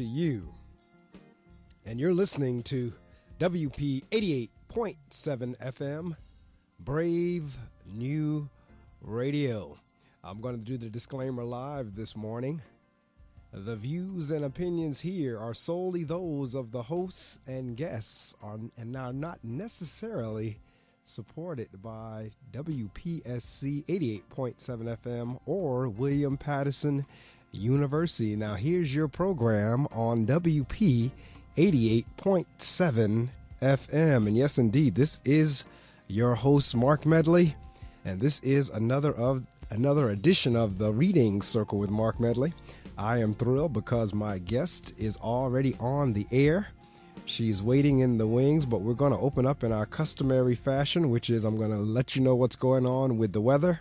to you. And you're listening to WP 88.7 FM, Brave New Radio. I'm going to do the disclaimer live this morning. The views and opinions here are solely those of the hosts and guests and are not necessarily supported by WPSC 88.7 FM or William Patterson University. Now here's your program on WP 88.7 FM. And yes, indeed, this is your host, Marc Medley. And this is another edition of the Reading Circle with Marc Medley. I am thrilled because my guest is already on the air. She's waiting in the wings, but we're going to open up in our customary fashion, which is I'm going to let you know what's going on with the weather.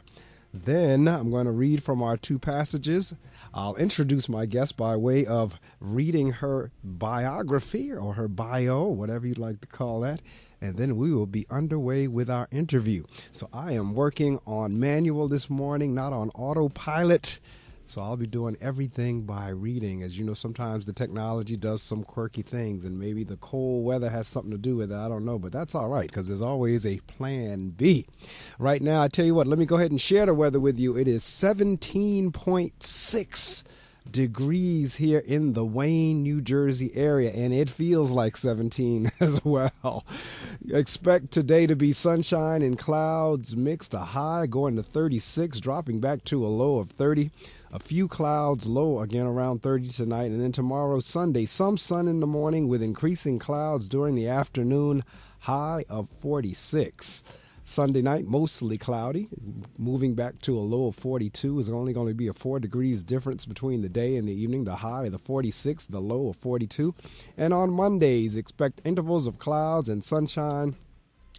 Then I'm going to read from our two passages. I'll introduce my guest by way of reading her biography or her bio, whatever you'd like to call that. And then we will be underway with our interview. So I am working on manual this morning, not on autopilot. So I'll be doing everything by reading. As you know, sometimes the technology does some quirky things, and maybe the cold weather has something to do with it. I don't know, but that's all right because there's always a plan B. Right now, I tell you what, let me go ahead and share the weather with you. It is 17.6 degrees here in the Wayne, New Jersey area, and it feels like 17 as well. Expect today to be sunshine and clouds mixed, a high going to 36, dropping back to a low of 30. A few clouds, low again around 30 tonight. And then tomorrow, Sunday, some sun in the morning with increasing clouds during the afternoon, high of 46. Sunday night, mostly cloudy, moving back to a low of 42. Is only going to be a 4 degrees difference between the day and the evening. The high of the 46, the low of 42. And on Mondays, expect intervals of clouds and sunshine.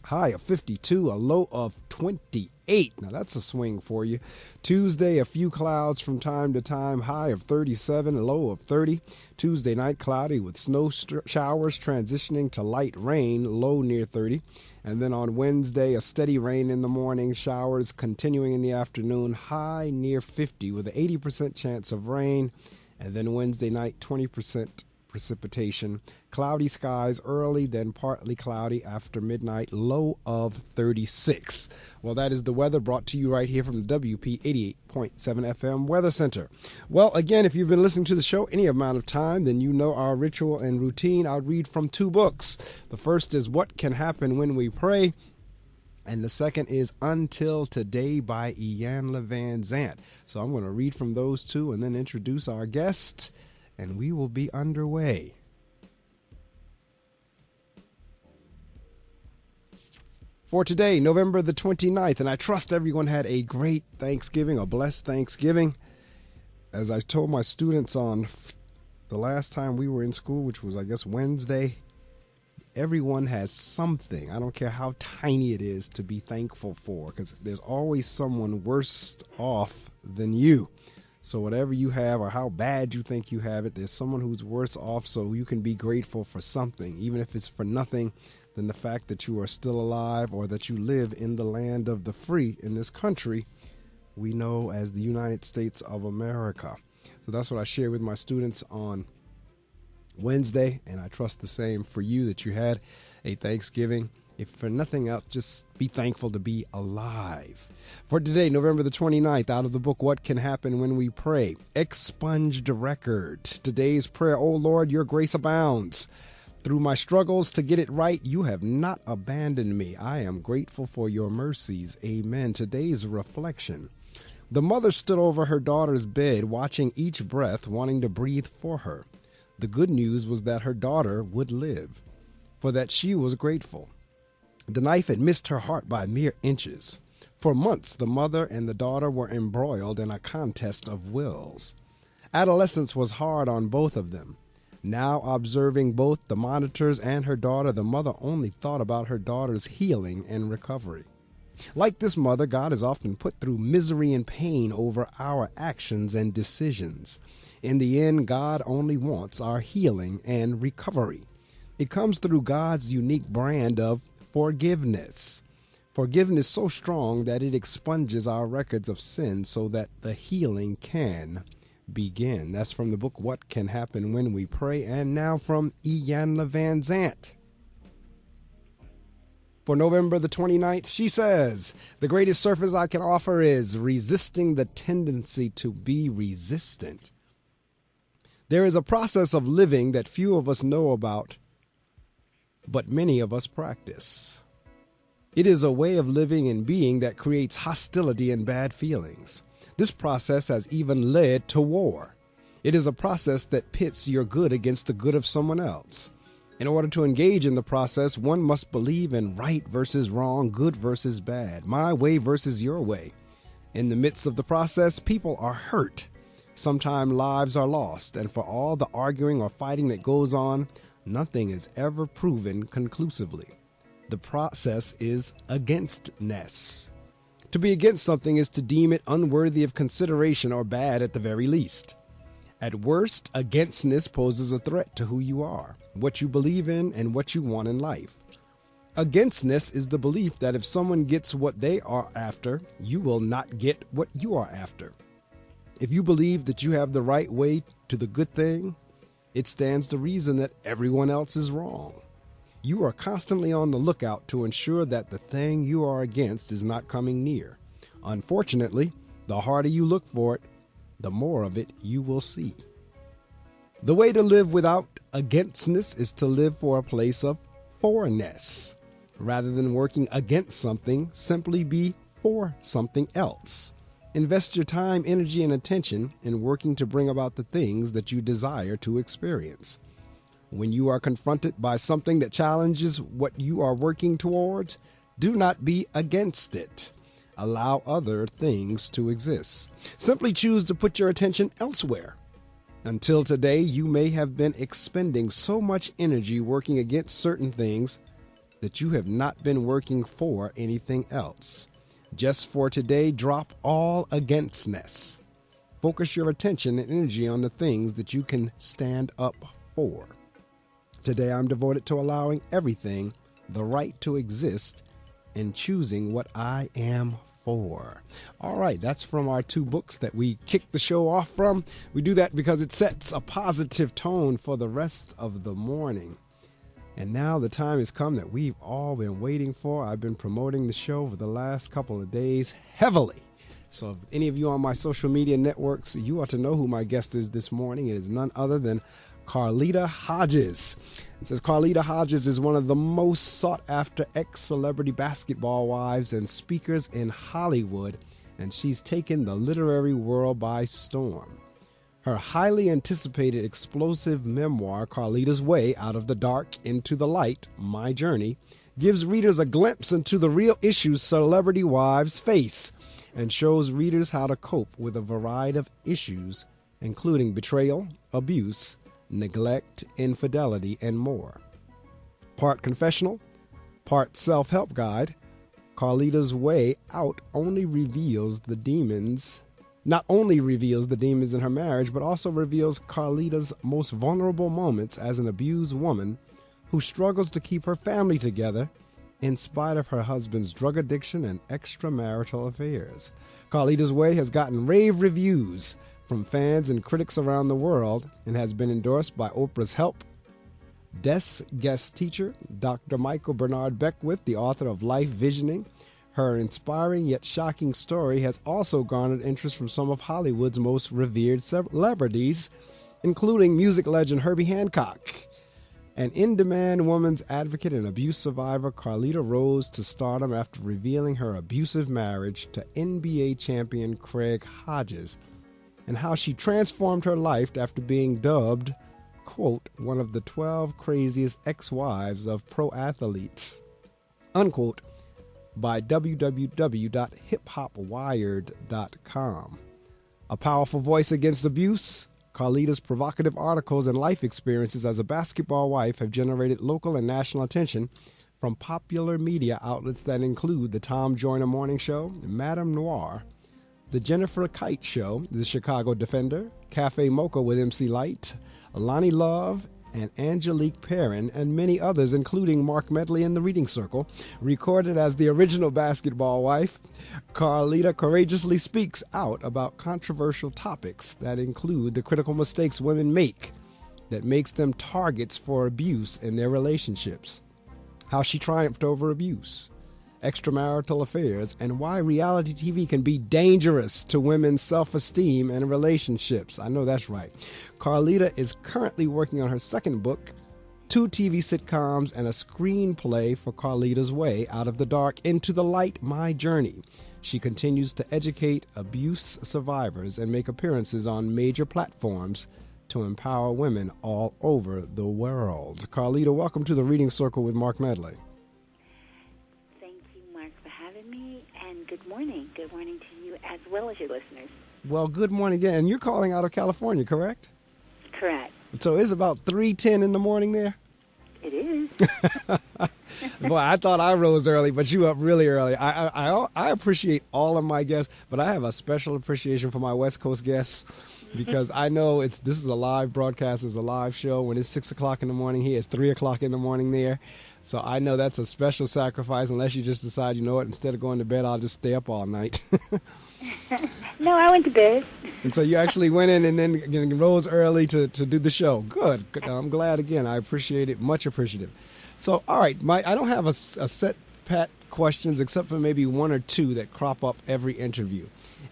High of 52, a low of 28. Now that's a swing for you. Tuesday, a few clouds from time to time. High of 37, a low of 30. Tuesday night, cloudy with snow showers transitioning to light rain, low near 30. And then on Wednesday, a steady rain in the morning, showers continuing in the afternoon, high near 50 with an 80% chance of rain. And then Wednesday night, 20% precipitation. Cloudy skies early, then partly cloudy after midnight, low of 36. Well, that is the weather brought to you right here from the WP 88.7 FM Weather Center. Well, again, if you've been listening to the show any amount of time, then you know our ritual and routine. I'll read from two books. The first is What Can Happen When We Pray, and the second is Until Today by Iyanla Vanzant. So I'm going to read from those two and then introduce our guest, and we will be underway. For today, November the 29th, and I trust everyone had a great Thanksgiving, a blessed Thanksgiving. As I told my students on the last time we were in school, which was, I guess, Wednesday, everyone has something, I don't care how tiny it is, to be thankful for, because there's always someone worse off than you. So whatever you have or how bad you think you have it, there's someone who's worse off, so you can be grateful for something, even if it's for nothing than the fact that you are still alive or that you live in the land of the free in this country we know as the United States of America. So that's what I share with my students on Wednesday, and I trust the same for you, that you had a Thanksgiving. If for nothing else, just be thankful to be alive. For today, November the 29th, out of the book, What Can Happen When We Pray, Expunged Record. Today's prayer, O Lord, your grace abounds. Through my struggles to get it right, you have not abandoned me. I am grateful for your mercies. Amen. Today's reflection. The mother stood over her daughter's bed, watching each breath, wanting to breathe for her. The good news was that her daughter would live, for that she was grateful. The knife had missed her heart by mere inches. For months, the mother and the daughter were embroiled in a contest of wills. Adolescence was hard on both of them. Now, observing both the monitors and her daughter, the mother only thought about her daughter's healing and recovery. Like this mother, God is often put through misery and pain over our actions and decisions. In the end, God only wants our healing and recovery. It comes through God's unique brand of forgiveness. Forgiveness so strong that it expunges our records of sin so that the healing can begin. That's from the book What Can Happen When We Pray. And now from Iyanla Van Zant. For November the 29th, she says, the greatest service I can offer is resisting the tendency to be resistant. There is a process of living that few of us know about, but many of us practice. It is a way of living and being that creates hostility and bad feelings. This process has even led to war. It is a process that pits your good against the good of someone else. In order to engage in the process, one must believe in right versus wrong, good versus bad, my way versus your way. In the midst of the process, people are hurt. Sometimes lives are lost, and for all the arguing or fighting that goes on, nothing is ever proven conclusively. The process is againstness. To be against something is to deem it unworthy of consideration or bad at the very least. At worst, againstness poses a threat to who you are, what you believe in, and what you want in life. Againstness is the belief that if someone gets what they are after, you will not get what you are after. If you believe that you have the right way to the good thing, it stands to reason that everyone else is wrong. You are constantly on the lookout to ensure that the thing you are against is not coming near. Unfortunately, the harder you look for it, the more of it you will see. The way to live without againstness is to live for a place of forness. Rather than working against something, simply be for something else. Invest your time, energy, and attention in working to bring about the things that you desire to experience. When you are confronted by something that challenges what you are working towards, do not be against it. Allow other things to exist. Simply choose to put your attention elsewhere. Until today, you may have been expending so much energy working against certain things that you have not been working for anything else. Just for today, drop all againstness. Focus your attention and energy on the things that you can stand up for. Today, I'm devoted to allowing everything the right to exist and choosing what I am for. All right, that's from our two books that we kick the show off from. We do that because it sets a positive tone for the rest of the morning. And now the time has come that we've all been waiting for. I've been promoting the show for the last couple of days heavily. So if any of you on my social media networks, you ought to know who my guest is this morning. It is none other than Carlita Hodges. It says Carlita Hodges is one of the most sought-after ex-celebrity basketball wives and speakers in Hollywood, and she's taken the literary world by storm. Her highly anticipated explosive memoir, Carlita's Way Out of the Dark into the Light, My Journey, gives readers a glimpse into the real issues celebrity wives face and shows readers how to cope with a variety of issues, including betrayal, abuse, neglect, infidelity, and more. Part confessional, part self-help guide, Carlita's Way Out not only reveals the demons in her marriage, but also reveals Carlita's most vulnerable moments as an abused woman who struggles to keep her family together in spite of her husband's drug addiction and extramarital affairs. Carlita's Way has gotten rave reviews from fans and critics around the world and has been endorsed by Oprah's Help Desk guest teacher, Dr. Michael Bernard Beckwith, the author of Life Visioning. Her inspiring yet shocking story has also garnered interest from some of Hollywood's most revered celebrities, including music legend Herbie Hancock. An in-demand woman's advocate and abuse survivor, Carlita rose to stardom after revealing her abusive marriage to NBA champion Craig Hodges and how she transformed her life after being dubbed, quote, one of the 12 craziest ex-wives of pro athletes, unquote, by www.hiphopwired.com. A powerful voice against abuse, Carlita's provocative articles and life experiences as a basketball wife have generated local and national attention from popular media outlets that include the Tom Joyner Morning Show, Madame Noir, The Jennifer Kite Show, The Chicago Defender, Cafe Mocha with MC Light, Lonnie Love, and Angelique Perrin, and many others, including Marc Medley in the Reading Circle. Recorded as the original basketball wife, Carlita courageously speaks out about controversial topics that include the critical mistakes women make that makes them targets for abuse in their relationships, how she triumphed over abuse, extramarital affairs, and why reality TV can be dangerous to women's self-esteem and relationships. I know that's right. Carlita is currently working on her second book, 2 TV sitcoms, and a screenplay for Carlita's Way, Out of the Dark into the Light, My Journey. She continues to educate abuse survivors and make appearances on major platforms to empower women all over the world. Carlita, welcome to the Reading Circle with Marc Medley. Thank you, Mark, for having me, and good morning. Good morning to you as well as your listeners. Well, good morning again. And you're calling out of California, correct? Correct. So it's about 3:10 in the morning there? It is. Boy, I thought I rose early, but you up really early. I appreciate all of my guests, but I have a special appreciation for my West Coast guests because I know this is a live broadcast, it's a live show. When it's 6 o'clock in the morning here, it's 3 o'clock in the morning there. So I know that's a special sacrifice unless you just decide, you know what, instead of going to bed, I'll just stay up all night. No, I went to bed. And so you actually went in and then rose early to do the show. Good. I'm glad again. I appreciate it. Much appreciative. So, all right, I don't have a set pat questions except for maybe one or two that crop up every interview.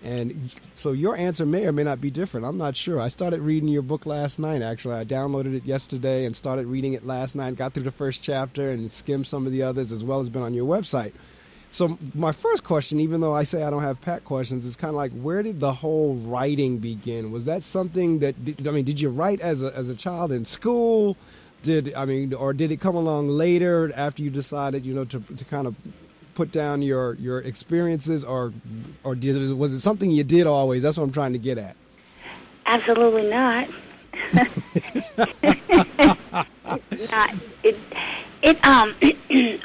And so your answer may or may not be different. I'm not sure. I started reading your book last night, actually. I downloaded it yesterday and started reading it last night, got through the first chapter and skimmed some of the others as well as been on your website. So my first question, even though I say I don't have pat questions, is kind of like, where did the whole writing begin? Was that something did you write as a child in school? Or did it come along later after you decided, to kind of put down your experiences, or was it something you did always? That's what I'm trying to get at. Absolutely not.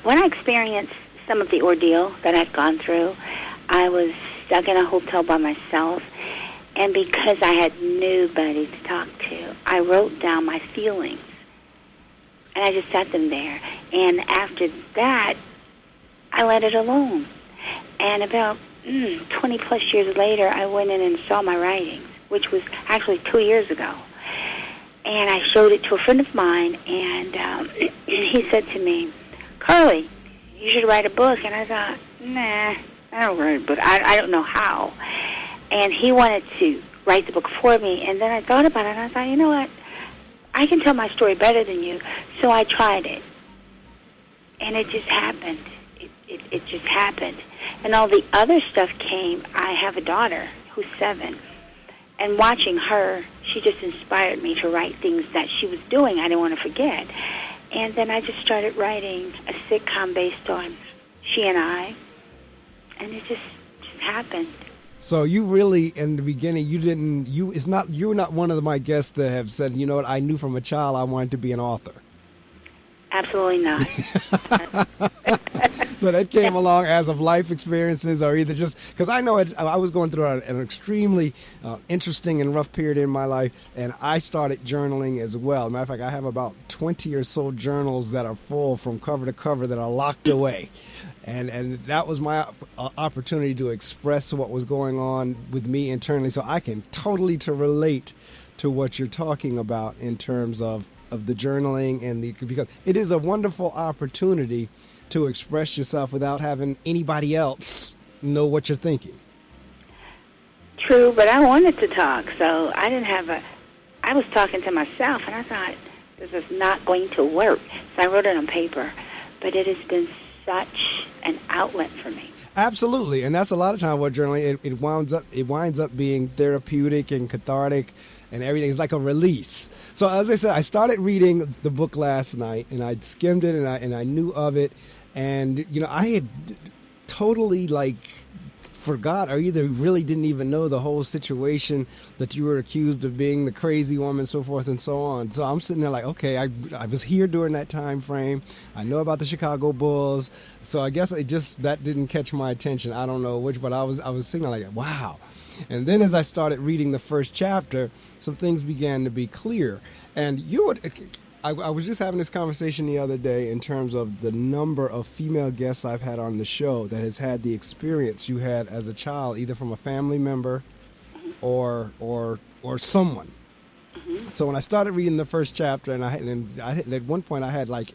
When I experienced some of the ordeal that I'd gone through, I was stuck in a hotel by myself, and because I had nobody to talk to, I wrote down my feelings, and I just sat them there. And after that, I let it alone. And about 20-plus years later, I went in and saw my writings, which was actually 2 years ago. And I showed it to a friend of mine, and he said to me, "Carly, you should write a book." And I thought, nah, I don't write a book. I don't know how. And he wanted to write the book for me. And then I thought about it, and I thought, you know what? I can tell my story better than you. So I tried it. And it just happened. It just happened. And all the other stuff came. I have a daughter who's 7. And watching her, she just inspired me to write things that she was doing I didn't want to forget. And then I just started writing a sitcom based on she and I. And it just happened. So you really, in the beginning, you were not one of my guests that have said, you know what, I knew from a child I wanted to be an author. Absolutely not. So that came along as of life experiences, or either just because I know I was going through an extremely interesting and rough period in my life, and I started journaling as well. Matter of fact, I have about 20 or so journals that are full from cover to cover that are locked away. And that was my opportunity to express what was going on with me internally. So I can totally relate to what you're talking about in terms of the journaling because it is a wonderful opportunity to express yourself without having anybody else know what you're thinking. True, but I wanted to talk, so I was talking to myself, and I thought, this is not going to work. So I wrote it on paper, but it has been such an outlet for me. Absolutely, and that's a lot of time what journaling, it winds up being therapeutic and cathartic, and everything is like a release. So as I said, I started reading the book last night, and I skimmed it, and I knew of it, and I had totally forgot, or either really didn't even know the whole situation that you were accused of being the crazy woman, so forth and so on. So I'm sitting there like, okay, I was here during that time frame. I know about the Chicago Bulls. So I guess that didn't catch my attention. I don't know which, but I was sitting there like, wow. And then as I started reading the first chapter, some things began to be clear. And I was just having this conversation the other day in terms of the number of female guests I've had on the show that has had the experience you had as a child, either from a family member or someone. So when I started reading the first chapter, and at one point I had like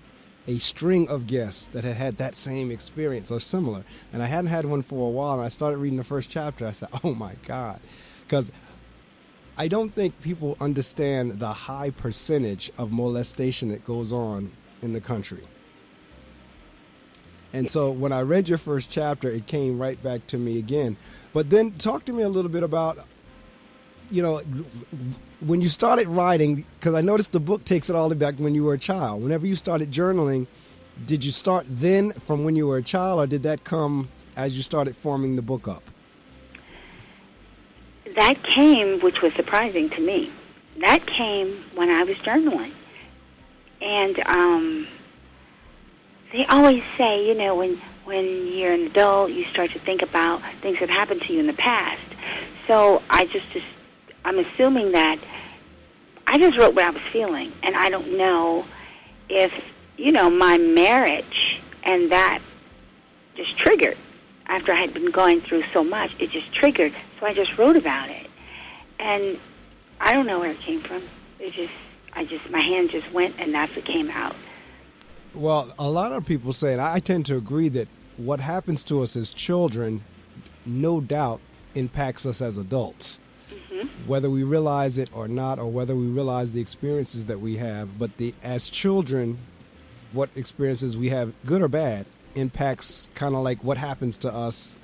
a string of guests that had had that same experience or similar, and I hadn't had one for a while, and I started reading the first chapter. I said, oh my God, because I don't think people understand the high percentage of molestation that goes on in the country. And so when I read your first chapter, it came right back to me again. But then talk to me a little bit about, you know, when you started writing, because I noticed the book takes it all the way back when you were a child. Whenever you started journaling, did you start then from when you were a child, or did that come as you started forming the book up? That came, which was surprising to me. That came when I was journaling. And they always say, you know, when you're an adult, you start to think about things that happened to you in the past. So I'm assuming that I just wrote what I was feeling. And I don't know if, you know, my marriage and that just triggered. After I had been going through so much, it just triggered. So I just wrote about it. And I don't know where it came from. My hand just went, and that's what came out. Well, a lot of people say, and I tend to agree, that what happens to us as children, no doubt, impacts us as adults. Whether we realize it or not, or whether we realize the experiences that we have. But as children, what experiences we have, good or bad, impacts kind of like what happens to us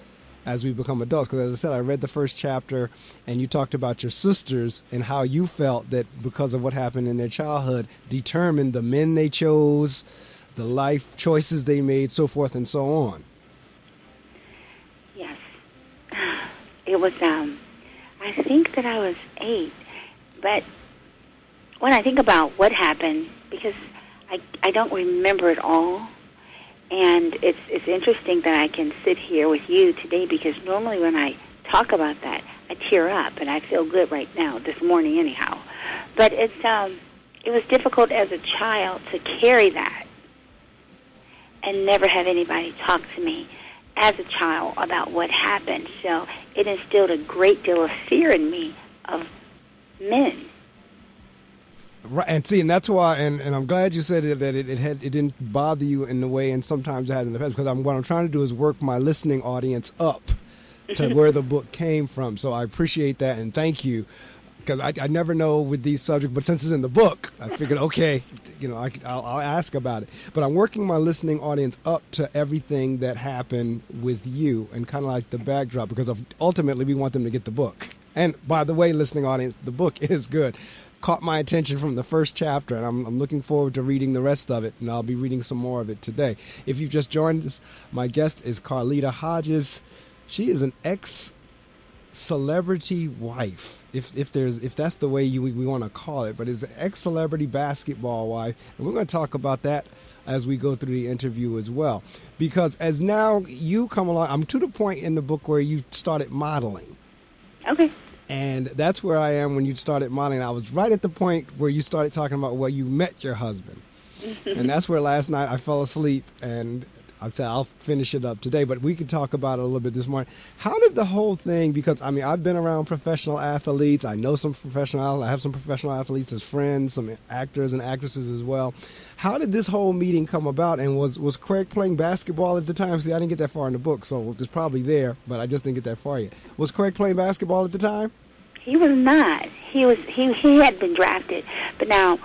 as we become adults. Because as I said, I read the first chapter, and you talked about your sisters and how you felt that because of what happened in their childhood determined the men they chose, the life choices they made, so forth and so on. Yes. It was, I think that I was 8, but when I think about what happened, because I don't remember it all, and it's interesting that I can sit here with you today, because normally when I talk about that, I tear up, and I feel good right now, this morning anyhow. But it was difficult as a child to carry that and never have anybody talk to me as a child about what happened. So it instilled a great deal of fear in me of men. Right, and see, and that's why, and I'm glad you said that it didn't bother you in the way, and sometimes it has in the past, because what I'm trying to do is work my listening audience up to where the book came from. So I appreciate that, and thank you, because I never know with these subjects, but since it's in the book, I figured, okay, you know, I'll ask about it. But I'm working my listening audience up to everything that happened with you, and kind of like the backdrop, because ultimately we want them to get the book. And by the way, listening audience, the book is good. Caught my attention from the first chapter, and I'm looking forward to reading the rest of it, and I'll be reading some more of it today. If you've just joined us, my guest is Carlita Hodges. She is an ex-celebrity wife, if that's the way we want to call it, but is an ex-celebrity basketball wife, and we're going to talk about that as we go through the interview as well. Because as now you come along, I'm to the point in the book where you started modeling. Okay. And that's where I am when you started modeling. I was right at the point where you started talking about where you met your husband. And that's where last night I fell asleep, and I said I'll finish it up today, but we can talk about it a little bit this morning. How did the whole thing, because I mean, I've been around professional athletes. I know I have some professional athletes as friends, some actors and actresses as well. How did this whole meeting come about, and was Craig playing basketball at the time? See, I didn't get that far in the book, so it's probably there, but I just didn't get that far yet. Was Craig playing basketball at the time? He was not. He had been drafted. But now,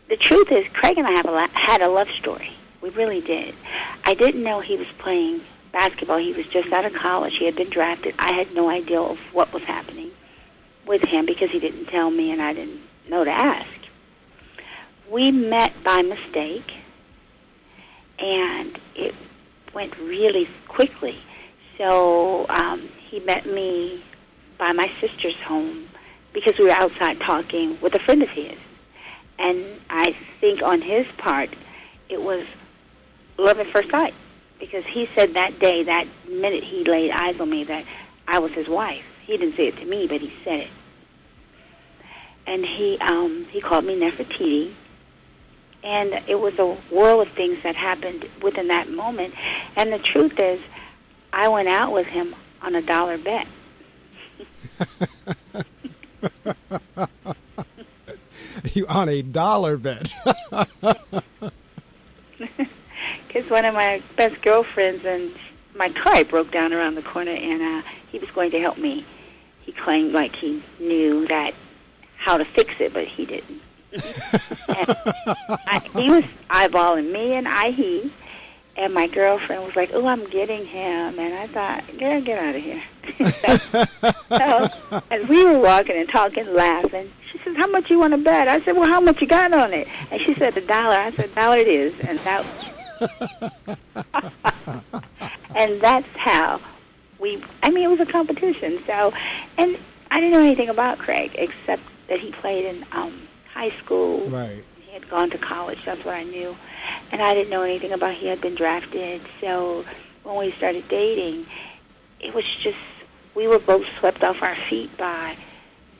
the truth is, Craig and I had a love story. We really did. I didn't know he was playing basketball. He was just out of college. He had been drafted. I had no idea of what was happening with him because he didn't tell me, and I didn't know to ask. We met by mistake, and it went really quickly. So he met me by my sister's home because we were outside talking with a friend of his. And I think on his part, it was love at first sight, because he said that day, that minute he laid eyes on me, that I was his wife. He didn't say it to me, but he said it. And he called me Nefertiti, And it was a whirl of things that happened within that moment. And the truth is, I went out with him on a dollar bet. You on a dollar bet? Because one of my best girlfriends and my car broke down around the corner, and he was going to help me. He claimed like he knew that how to fix it, but he didn't. He was eyeballing me, and he. And my girlfriend was like, "Oh, I'm getting him." And I thought, "Girl, get out of here." so as we were walking and talking, laughing, she says, "How much you want to bet?" I said, "Well, how much you got on it?" And she said, $1. I said, $1 it is. And that, and that's how it was a competition. So, and I didn't know anything about Craig except that he played in high school. Right. He had gone to college. That's what I knew. And I didn't know anything about he had been drafted. So when we started dating, it was just, we were both swept off our feet by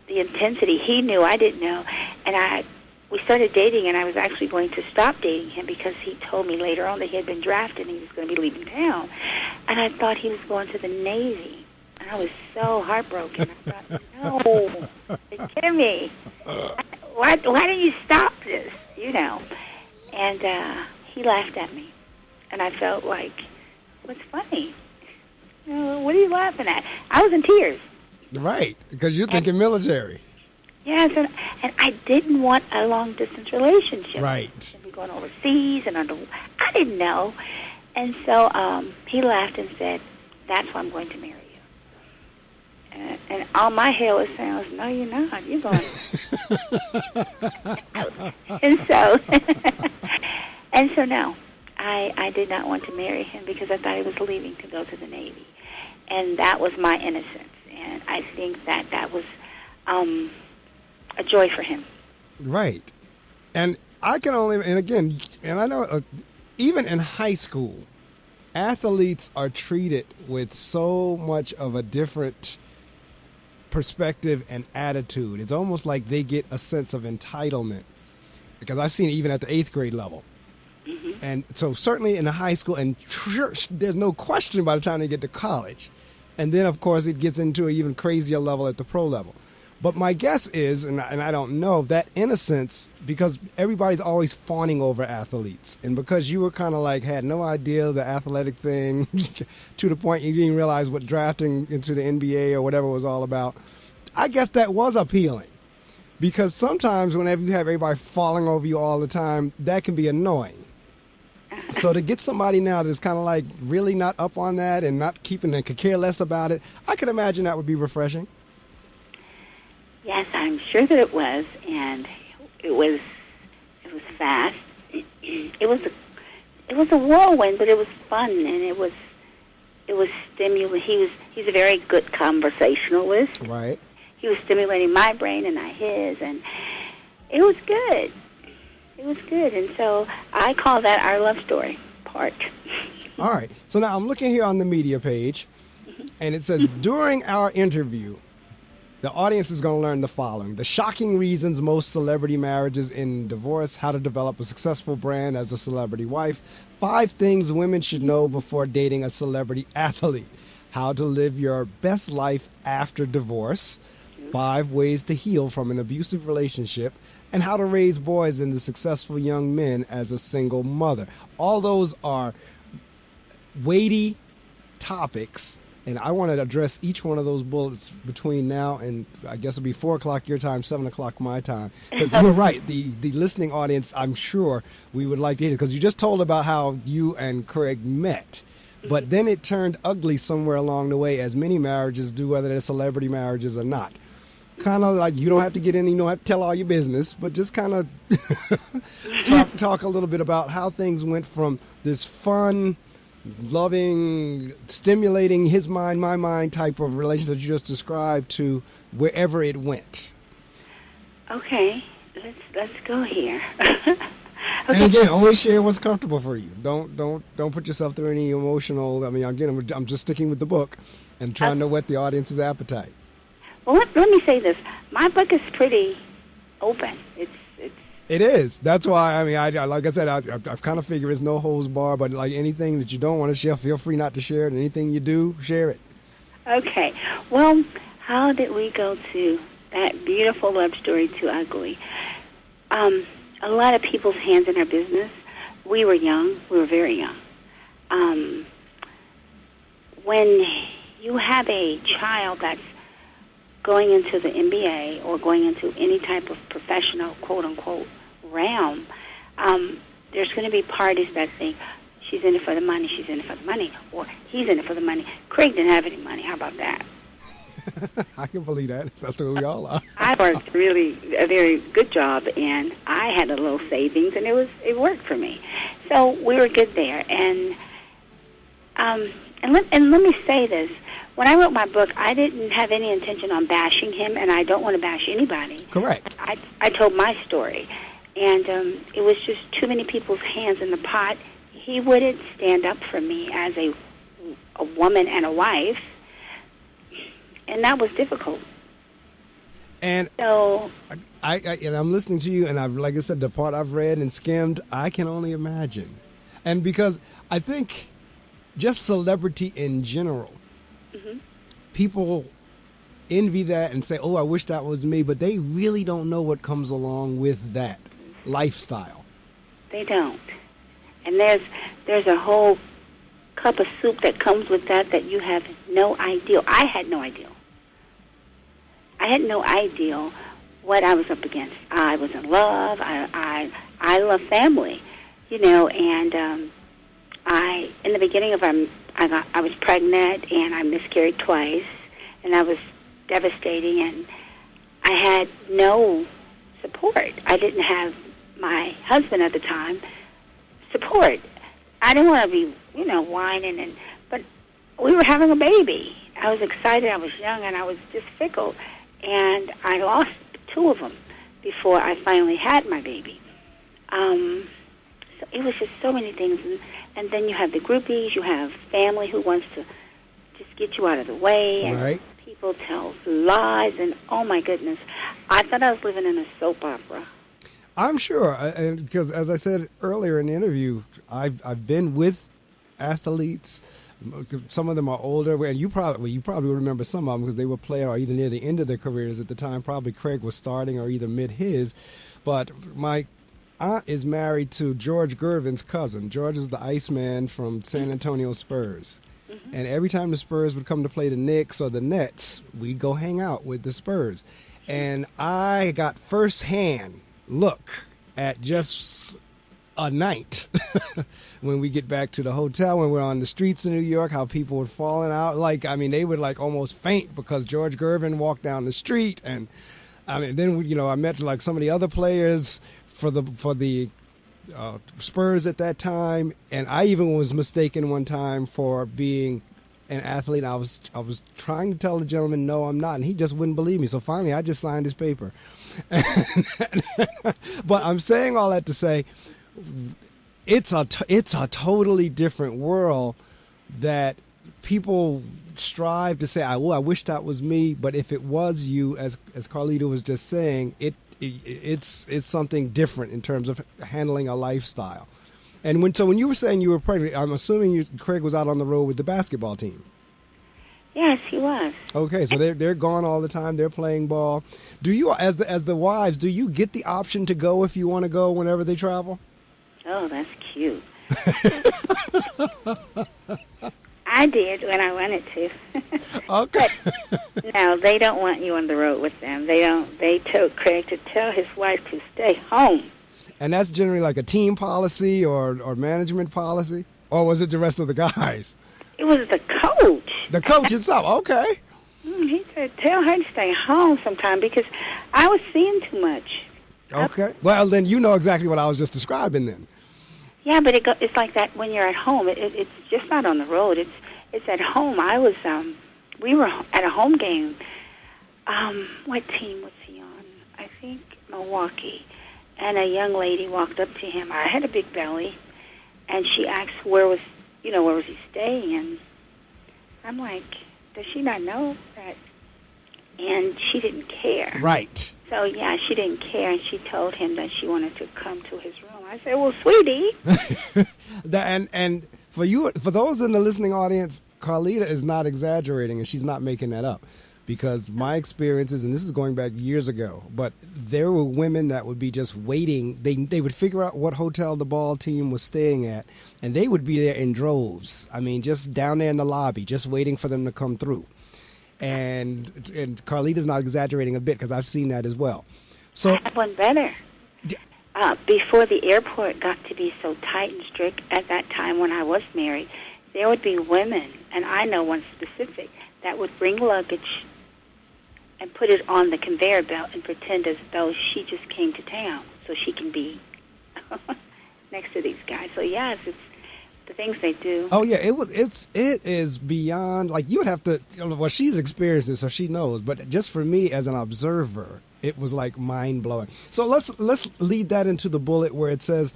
the intensity. He knew, I didn't know. And we started dating, and I was actually going to stop dating him because he told me later on that he had been drafted and he was going to be leaving town. And I thought he was going to the Navy. And I was so heartbroken. I thought, no, you're kidding me. Why didn't you stop this, And he laughed at me. And I felt like, what's funny? What are you laughing at? I was in tears. Right, because you're thinking military. Yes, and I didn't want a long-distance relationship. Right. We going overseas, and I didn't know. And so he laughed and said, "That's why I'm going to marry you." And all my hair was saying, was, "No, you're not. You're going." And so no, I did not want to marry him because I thought he was leaving to go to the Navy, and that was my innocence. And I think that was a joy for him. Right. And I can only, and I know even in high school, athletes are treated with so much of a different perspective and attitude. It's almost like they get a sense of entitlement, because I've seen it even at the 8th grade level. Mm-hmm. And so certainly in the high school, and there's no question by the time they get to college. And then, of course, it gets into an even crazier level at the pro level. But my guess is, and I don't know, that innocence, because everybody's always fawning over athletes. And because you were kind of like, had no idea the athletic thing to the point you didn't realize what drafting into the NBA or whatever was all about, I guess that was appealing. Because sometimes whenever you have everybody falling over you all the time, that can be annoying. So to get somebody now that's kind of like really not up on that and not keeping and could care less about it, I can imagine that would be refreshing. Yes, I'm sure that it was, and it was fast. It was a whirlwind, but it was fun, and it was stimulating. He's a very good conversationalist. Right. He was stimulating my brain and not his, and it was good. It was good, and so I call that our love story part. All right. So now I'm looking here on the media page, and it says, during our interview, the audience is going to learn the following: the shocking reasons most celebrity marriages end divorce, how to develop a successful brand as a celebrity wife, 5 things women should know before dating a celebrity athlete, how to live your best life after divorce, 5 ways to heal from an abusive relationship, and how to raise boys into successful young men as a single mother. All those are weighty topics, and I want to address each one of those bullets between now and I guess it'll be 4 o'clock your time, 7 o'clock my time. Because you're right, the listening audience, I'm sure we would like to hear it, because you just told about how you and Craig met. But then it turned ugly somewhere along the way, as many marriages do, whether they're celebrity marriages or not. Kind of like, you don't have to get in, you don't have to tell all your business, but just kind of talk a little bit about how things went from this fun, loving, stimulating, his mind, my mind type of relationship that you just described to wherever it went. Okay, let's go here. Okay. And again, always share what's comfortable for you. Don't put yourself through any emotional. I mean, again, I'm just sticking with the book and trying to whet the audience's appetite. Well, let me say this. My book is pretty open. It's It is. That's why, I mean, I like I said, I've kind of figured it's no holds bar, but like anything that you don't want to share, feel free not to share it. Anything you do, share it. Okay. Well, how did we go to that beautiful love story to ugly? A lot of people's hands in our business. We were young. We were very young. When you have a child that's going into the NBA or going into any type of professional, quote-unquote, realm, there's going to be parties that think, she's in it for the money, she's in it for the money, or he's in it for the money. Craig didn't have any money. How about that? I can believe that. That's the way we all are. I worked really a very good job, and I had a little savings, and it worked for me. So we were good there. And let me say this. When I wrote my book, I didn't have any intention on bashing him, and I don't want to bash anybody. Correct. I told my story, and it was just too many people's hands in the pot. He wouldn't stand up for me as a woman and a wife, and that was difficult. And so I'm listening to you, and like I said, the part I've read and skimmed, I can only imagine. And because I think just celebrity in general, people envy that and say, oh, I wish that was me, but they really don't know what comes along with that lifestyle. They don't. And there's a whole cup of soup that comes with that you have no idea. I had no idea. I had no idea what I was up against. I was in love. I love family, and in the beginning of I was pregnant, and I miscarried twice, and I was devastating, and I had no support. I didn't have my husband at the time support. I didn't want to be, whining, but we were having a baby. I was excited, I was young, and I was just fickle, and I lost two of them before I finally had my baby. So it was just so many things, and then you have the groupies, you have family who wants to just get you out of the way, and right. People tell lies, and oh my goodness, I thought I was living in a soap opera. I'm sure, because as I said earlier in the interview, I've been with athletes. Some of them are older, and you probably remember some of them because they were playing or either near the end of their careers at the time. Probably Craig was starting or either mid his. But my aunt is married to George Gervin's cousin. George is the Iceman from San Antonio Spurs. And every time the Spurs would come to play the Knicks or the Nets, we'd go hang out with the Spurs. And I got firsthand look at just a night when we get back to the hotel, when we're on the streets of New York, how people were falling out. They would almost faint because George Gervin walked down the street. And then, I met some of the other players for the Spurs at that time. And I even was mistaken one time for being an athlete. I was trying to tell the gentleman, no, I'm not. And he just wouldn't believe me. So finally, I just signed his paper. But I'm saying all that to say, it's a totally different world that people strive to say, I wish that was me. But if it was you, as Carlita was just saying, it's something different in terms of handling a lifestyle. And when you were saying you were pregnant, I'm assuming Craig was out on the road with the basketball team. Yes, he was. Okay, so they're gone all the time. They're playing ball. Do you, as the wives, do you get the option to go if you want to go whenever they travel? Oh, that's cute. I did when I wanted to. Okay. But, no, they don't want you on the road with them. They don't. They told Craig to tell his wife to stay home. And that's generally like a team policy or management policy? Or was it the rest of the guys? It was the coach. The coach himself, okay. He said, tell her to stay home sometime because I was seeing too much. Okay. Well, then you know exactly what I was just describing then. Yeah, but it's like that when you're at home. It's just not on the road. It's at home. We were at a home game. What team was he on? I think Milwaukee. And a young lady walked up to him. I had a big belly, and she asked where was he staying? And I'm like, does she not know that and she didn't care. Right. So, yeah, she didn't care, and she told him that she wanted to come to his room. I said, well, sweetie. and for those in the listening audience, Carlita is not exaggerating, and she's not making that up. Because my experiences, and this is going back years ago, but there were women that would be just waiting. They would figure out what hotel the ball team was staying at, and they would be there in droves. I mean, just down there in the lobby, just waiting for them to come through. And Carlita's not exaggerating a bit, because I've seen that as well. So I have one better. Before the airport got to be so tight and strict at that time when I was married, there would be women, and I know one specific, that would bring luggage and put it on the conveyor belt and pretend as though she just came to town so she can be next to these guys. So, yes, it's the things they do. Oh, yeah, it is beyond, like, you would have to, well, she's experienced it, so she knows, but just for me as an observer, it was, like, mind-blowing. So let's lead that into the bullet where it says,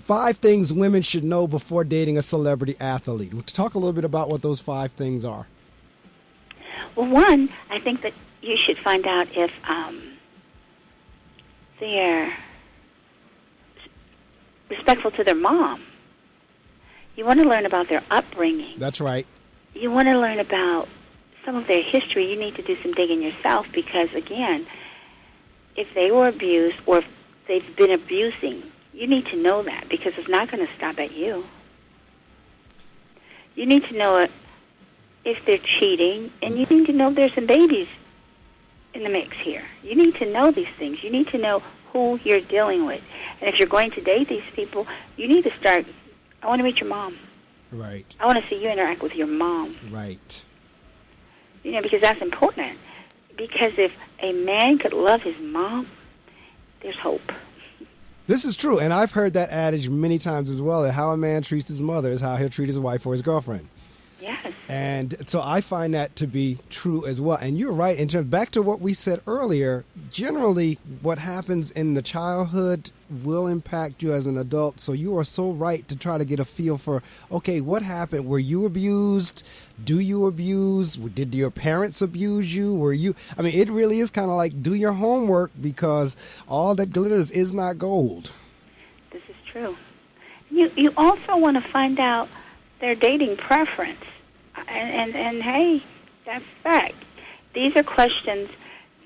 5 things women should know before dating a celebrity athlete. We'll talk a little bit about what those 5 things are. Well, one, I think that you should find out if they're respectful to their mom. You want to learn about their upbringing. That's right. You want to learn about some of their history. You need to do some digging yourself because, again, if they were abused or if they've been abusing, you need to know that because it's not going to stop at you. You need to know if they're cheating, and you need to know there's some babies in the mix here. You need to know these things. You need to know who you're dealing with. And if you're going to date these people, you need to start, I want to meet your mom. Right. I want to see you interact with your mom. Right. You know, because that's important. Because if a man could love his mom, there's hope. This is true, and I've heard that adage many times as well, that how a man treats his mother is how he'll treat his wife or his girlfriend. Yes. And so I find that to be true as well. And you're right. In terms, back to what we said earlier, generally what happens in the childhood will impact you as an adult. So you are so right to try to get a feel for, okay, what happened? Were you abused? Do you abuse? Did your parents abuse you? Were you? I mean, it really is kind of like do your homework because all that glitters is not gold. This is true. You also want to find out their dating preference. And hey, that's fact. These are questions,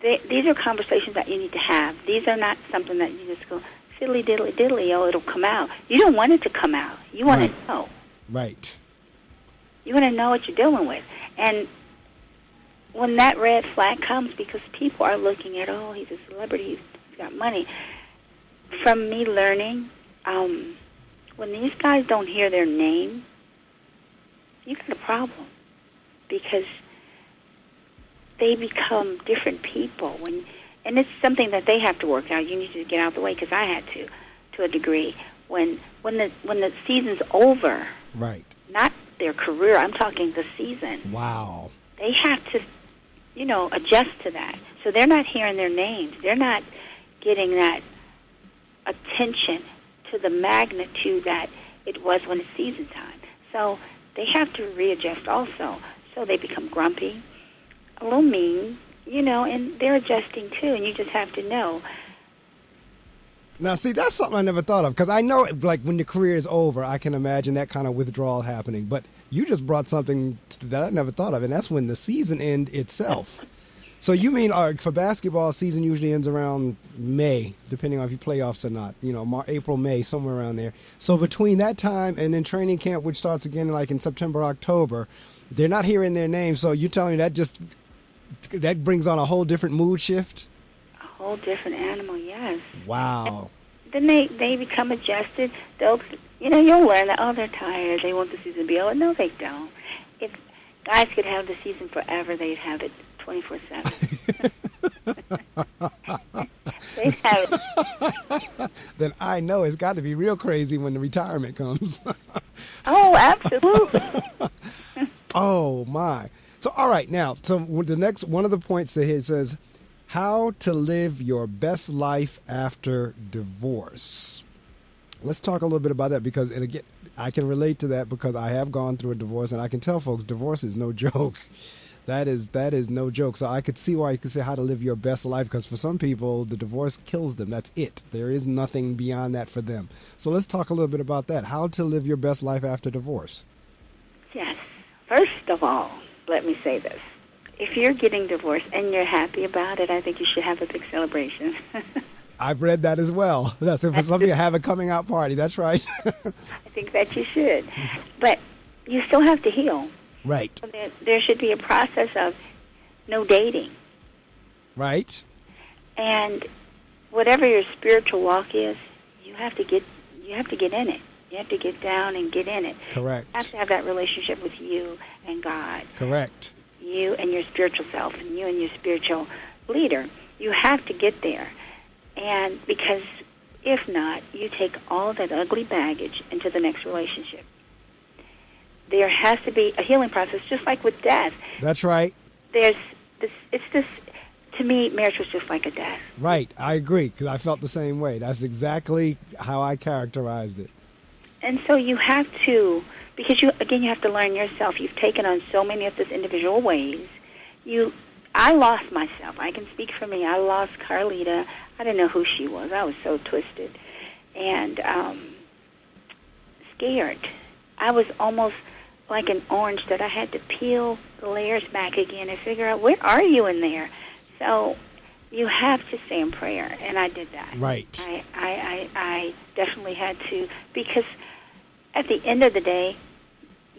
these are conversations that you need to have. These are not something that you just go, fiddly diddly diddly, oh, it'll come out. You don't want it to come out. You want to know. Right. You want to know what you're dealing with. And when that red flag comes, because people are looking at, oh, he's a celebrity, he's got money. From me learning, when these guys don't hear their name, you got a problem because they become different people. And it's something that they have to work out. You need to get out of the way because I had to a degree. When the season's over, right? Not their career. I'm talking the season. Wow. They have to, adjust to that. So they're not hearing their names. They're not getting that attention to the magnitude that it was when it's season time. So they have to readjust also. So they become grumpy, a little mean, and they're adjusting too, and you just have to know. Now, see, that's something I never thought of, because I know, like, when the career is over, I can imagine that kind of withdrawal happening. But you just brought something that I never thought of, and that's when the season ends itself. So you mean for basketball, season usually ends around May, depending on if you playoffs or not, April, May, somewhere around there. So between that time and then training camp, which starts again like in September, October, they're not hearing their names. So you're telling me that brings on a whole different mood shift? A whole different animal, yes. Wow. And then they become adjusted. You'll learn that, oh, they're tired. They want the season to be over. No, they don't. If guys could have the season forever, they'd have it 24/7. They'd have it. Then I know it's got to be real crazy when the retirement comes. Oh, absolutely. Oh, my. So, all right, now, so the next one of the points that here says, how to live your best life after divorce. Let's talk a little bit about that because, and again, I can relate to that because I have gone through a divorce, and I can tell folks divorce is no joke. That is no joke. So I could see why you could say how to live your best life, because for some people, the divorce kills them. That's it. There is nothing beyond that for them. So let's talk a little bit about that. How to live your best life after divorce. Yes. First of all, let me say this. If you're getting divorced and you're happy about it, I think you should have a big celebration. I've read that as well. That's for some people have a coming out party. That's right. I think that you should. But you still have to heal. Right. So there should be a process of no dating. Right. And whatever your spiritual walk is, you have to get in it. You have to get down and get in it. Correct. You have to have that relationship with you and God. Correct. You and your spiritual self and you and your spiritual leader. You have to get there. And because if not, you take all that ugly baggage into the next relationship. There has to be a healing process, just like with death. That's right. There's this, to me, marriage was just like a death. Right. I agree, because I felt the same way. That's exactly how I characterized it. And so you have to, because you have to learn yourself. You've taken on so many of these individual ways. I lost myself. I can speak for me. I lost Carlita. I didn't know who she was. I was so twisted and scared. I was almost like an orange that I had to peel the layers back again and figure out, where are you in there? So you have to say in prayer, and I did that. Right. I definitely had to, because at the end of the day,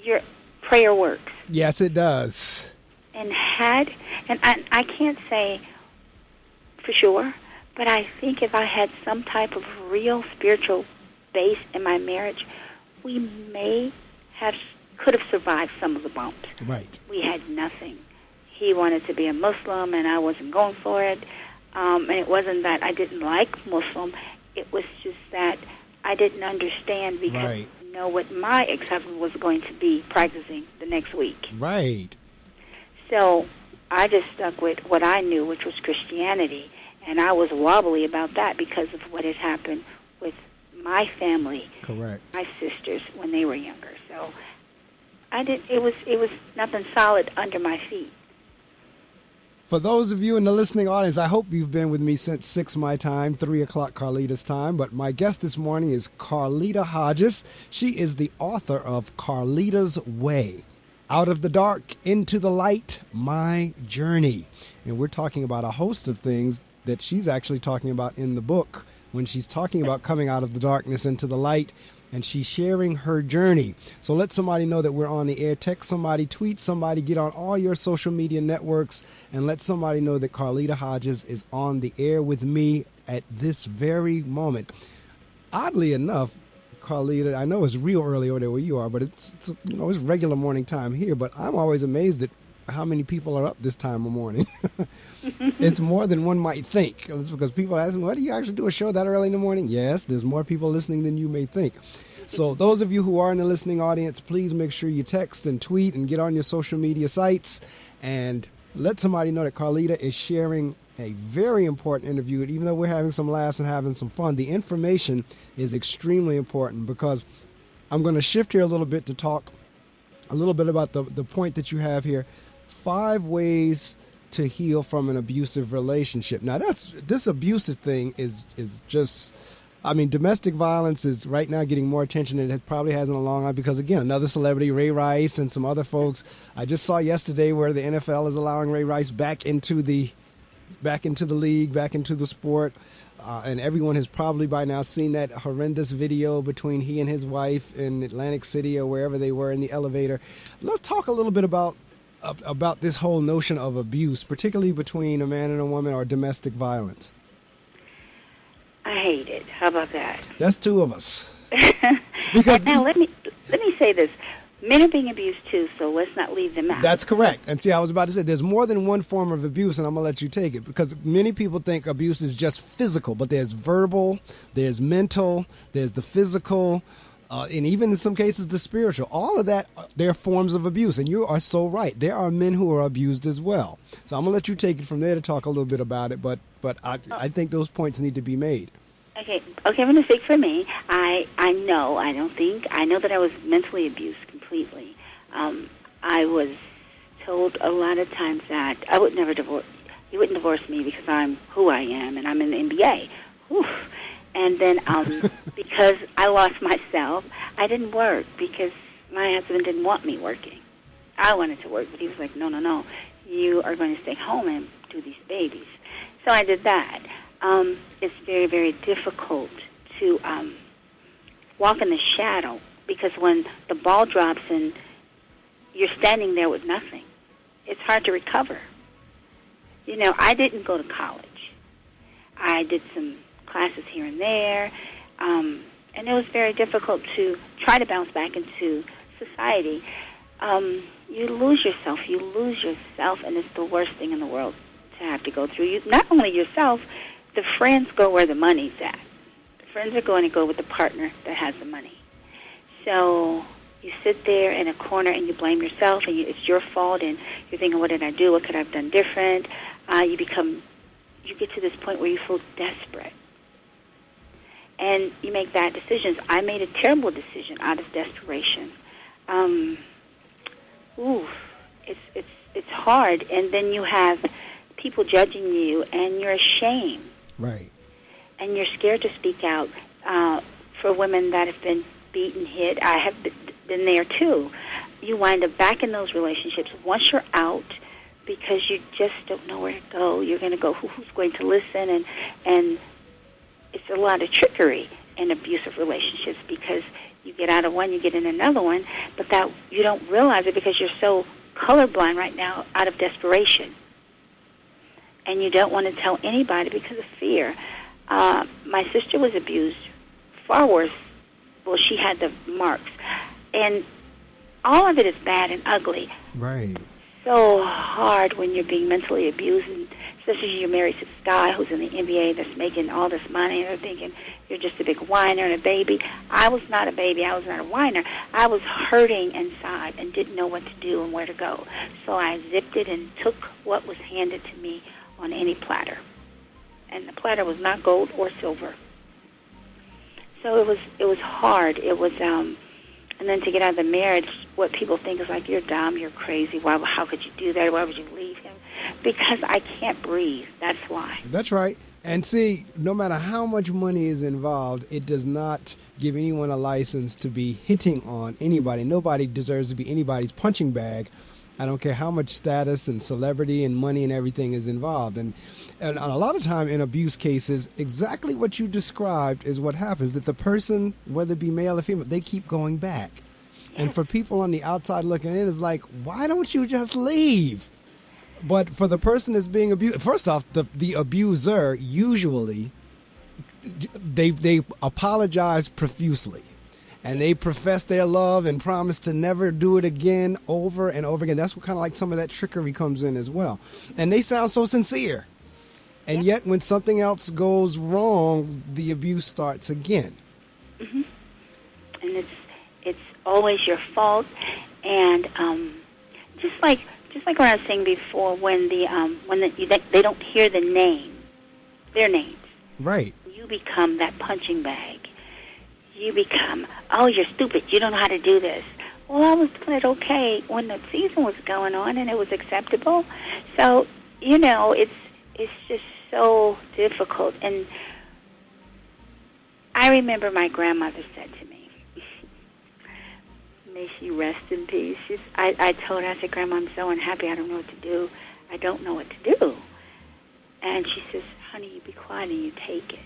your prayer works. Yes, it does. And I can't say for sure, but I think if I had some type of real spiritual base in my marriage, we could have survived some of the bumps. Right. We had nothing. He wanted to be a Muslim, and I wasn't going for it. And it wasn't that I didn't like Muslim. It was just that I didn't understand, because right. I didn't know what my ex-husband was going to be practicing the next week. Right. So I just stuck with what I knew, which was Christianity. And I was wobbly about that because of what had happened with my family. Correct. My sisters when they were younger. So it was nothing solid under my feet. For those of you in the listening audience, I hope you've been with me since 6 my time, 3 o'clock Carlita's time. But my guest this morning is Carlita Hodges. She is the author of Carlita's Way. Out of the Dark, Into the Light, My Journey. And we're talking about a host of things that she's actually talking about in the book when she's talking about coming out of the darkness into the light, and she's sharing her journey. So let somebody know that we're on the air. Text somebody, tweet somebody, get on all your social media networks, and let somebody know that Carlita Hodges is on the air with me at this very moment. Oddly enough, Carlita, I know it's real early over there where you are, but it's it's regular morning time here. But I'm always amazed at how many people are up this time of morning. It's more than one might think. It's because people ask me, "What do you actually do a show that early in the morning?" Yes, there's more people listening than you may think. So those of you who are in the listening audience, please make sure you text and tweet and get on your social media sites and let somebody know that Carlita is sharing a very important interview. And even though we're having some laughs and having some fun, the information is extremely important, because I'm going to shift here a little bit to talk a little bit about the point that you have here. 5 ways to heal from an abusive relationship. Now, this abusive thing is just, I mean, domestic violence is right now getting more attention than it probably has in a long time, because, again, another celebrity, Ray Rice, and some other folks. I just saw yesterday where the NFL is allowing Ray Rice back into the league, back into the sport. And everyone has probably by now seen that horrendous video between he and his wife in Atlantic City or wherever they were in the elevator. Let's talk a little bit about this whole notion of abuse, particularly between a man and a woman, or domestic violence. I hate it. How about that? That's 2 of us. Because now let me say this. Men are being abused too, so let's not leave them out. That's correct. And see, I was about to say, there's more than one form of abuse, and I'm going to let you take it, because many people think abuse is just physical, but there's verbal, there's mental, there's the physical, and even in some cases the spiritual. All of that, they're forms of abuse, and you are so right. There are men who are abused as well. So I'm going to let you take it from there to talk a little bit about it, but I think those points need to be made. Okay, I'm going to speak for me. I know that I was mentally abused completely. I was told a lot of times that I would never divorce. You wouldn't divorce me because I'm who I am and I'm in the NBA. Oof. And then because I lost myself, I didn't work because my husband didn't want me working. I wanted to work, but he was like, no, you are going to stay home and do these babies. So I did that. It's very, very difficult to walk in the shadow because when the ball drops and you're standing there with nothing, it's hard to recover. You know, I didn't go to college. I did some classes here and there, and it was very difficult to try to bounce back into society. You lose yourself, and it's the worst thing in the world to have to go through. You, not only yourself, the friends go where the money's at. The friends are going to go with the partner that has the money. So you sit there in a corner and you blame yourself, and it's your fault, and you're thinking, what did I do? What could I have done different? You get to this point where you feel desperate. And you make bad decisions. I made a terrible decision out of desperation. It's hard, and then you have people judging you, and you're ashamed. Right. And you're scared to speak out. For women that have been beaten, hit, I have been there too. You wind up back in those relationships. Once you're out, because you just don't know where to go, you're going to go, who's going to listen, and it's a lot of trickery in abusive relationships because you get out of one, you get in another one, but that you don't realize it because you're so colorblind right now out of desperation. And you don't want to tell anybody because of fear. My sister was abused far worse. Well, she had the marks. And all of it is bad and ugly. Right. So hard when you're being mentally abused, and especially you're married to this guy who's in the NBA that's making all this money, and they're thinking you're just a big whiner and a baby. I was not a baby. I was not a whiner. I was hurting inside and didn't know what to do and where to go. So I zipped it and took what was handed to me on any platter. And the platter was not gold or silver. So it was hard. It was and then to get out of the marriage, what people think is like, you're dumb, you're crazy. How could you do that? Why would you leave him? Because I can't breathe. That's why. That's right. And see, no matter how much money is involved, it does not give anyone a license to be hitting on anybody. Nobody deserves to be anybody's punching bag. I don't care how much status and celebrity and money and everything is involved. And a lot of time in abuse cases, exactly what you described is what happens, that the person, whether it be male or female, they keep going back. And for people on the outside looking in, it's like, why don't you just leave? But for the person that's being abused, first off, the abuser, usually, they apologize profusely. And they profess their love and promise to never do it again, over and over again. That's what kind of like some of that trickery comes in as well. And they sound so sincere. And yet when something else goes wrong, the abuse starts again. Mm-hmm. And it's always your fault. And just like what I was saying before, when they don't hear the name, their names. Right. You become that punching bag. You become, oh, you're stupid. You don't know how to do this. Well, I was doing it okay when the season was going on and it was acceptable. So, it's just so difficult. And I remember my grandmother said to me, may she rest in peace. I told her, I said, Grandma, I'm so unhappy. I don't know what to do. I don't know what to do. And she says, honey, you be quiet and you take it.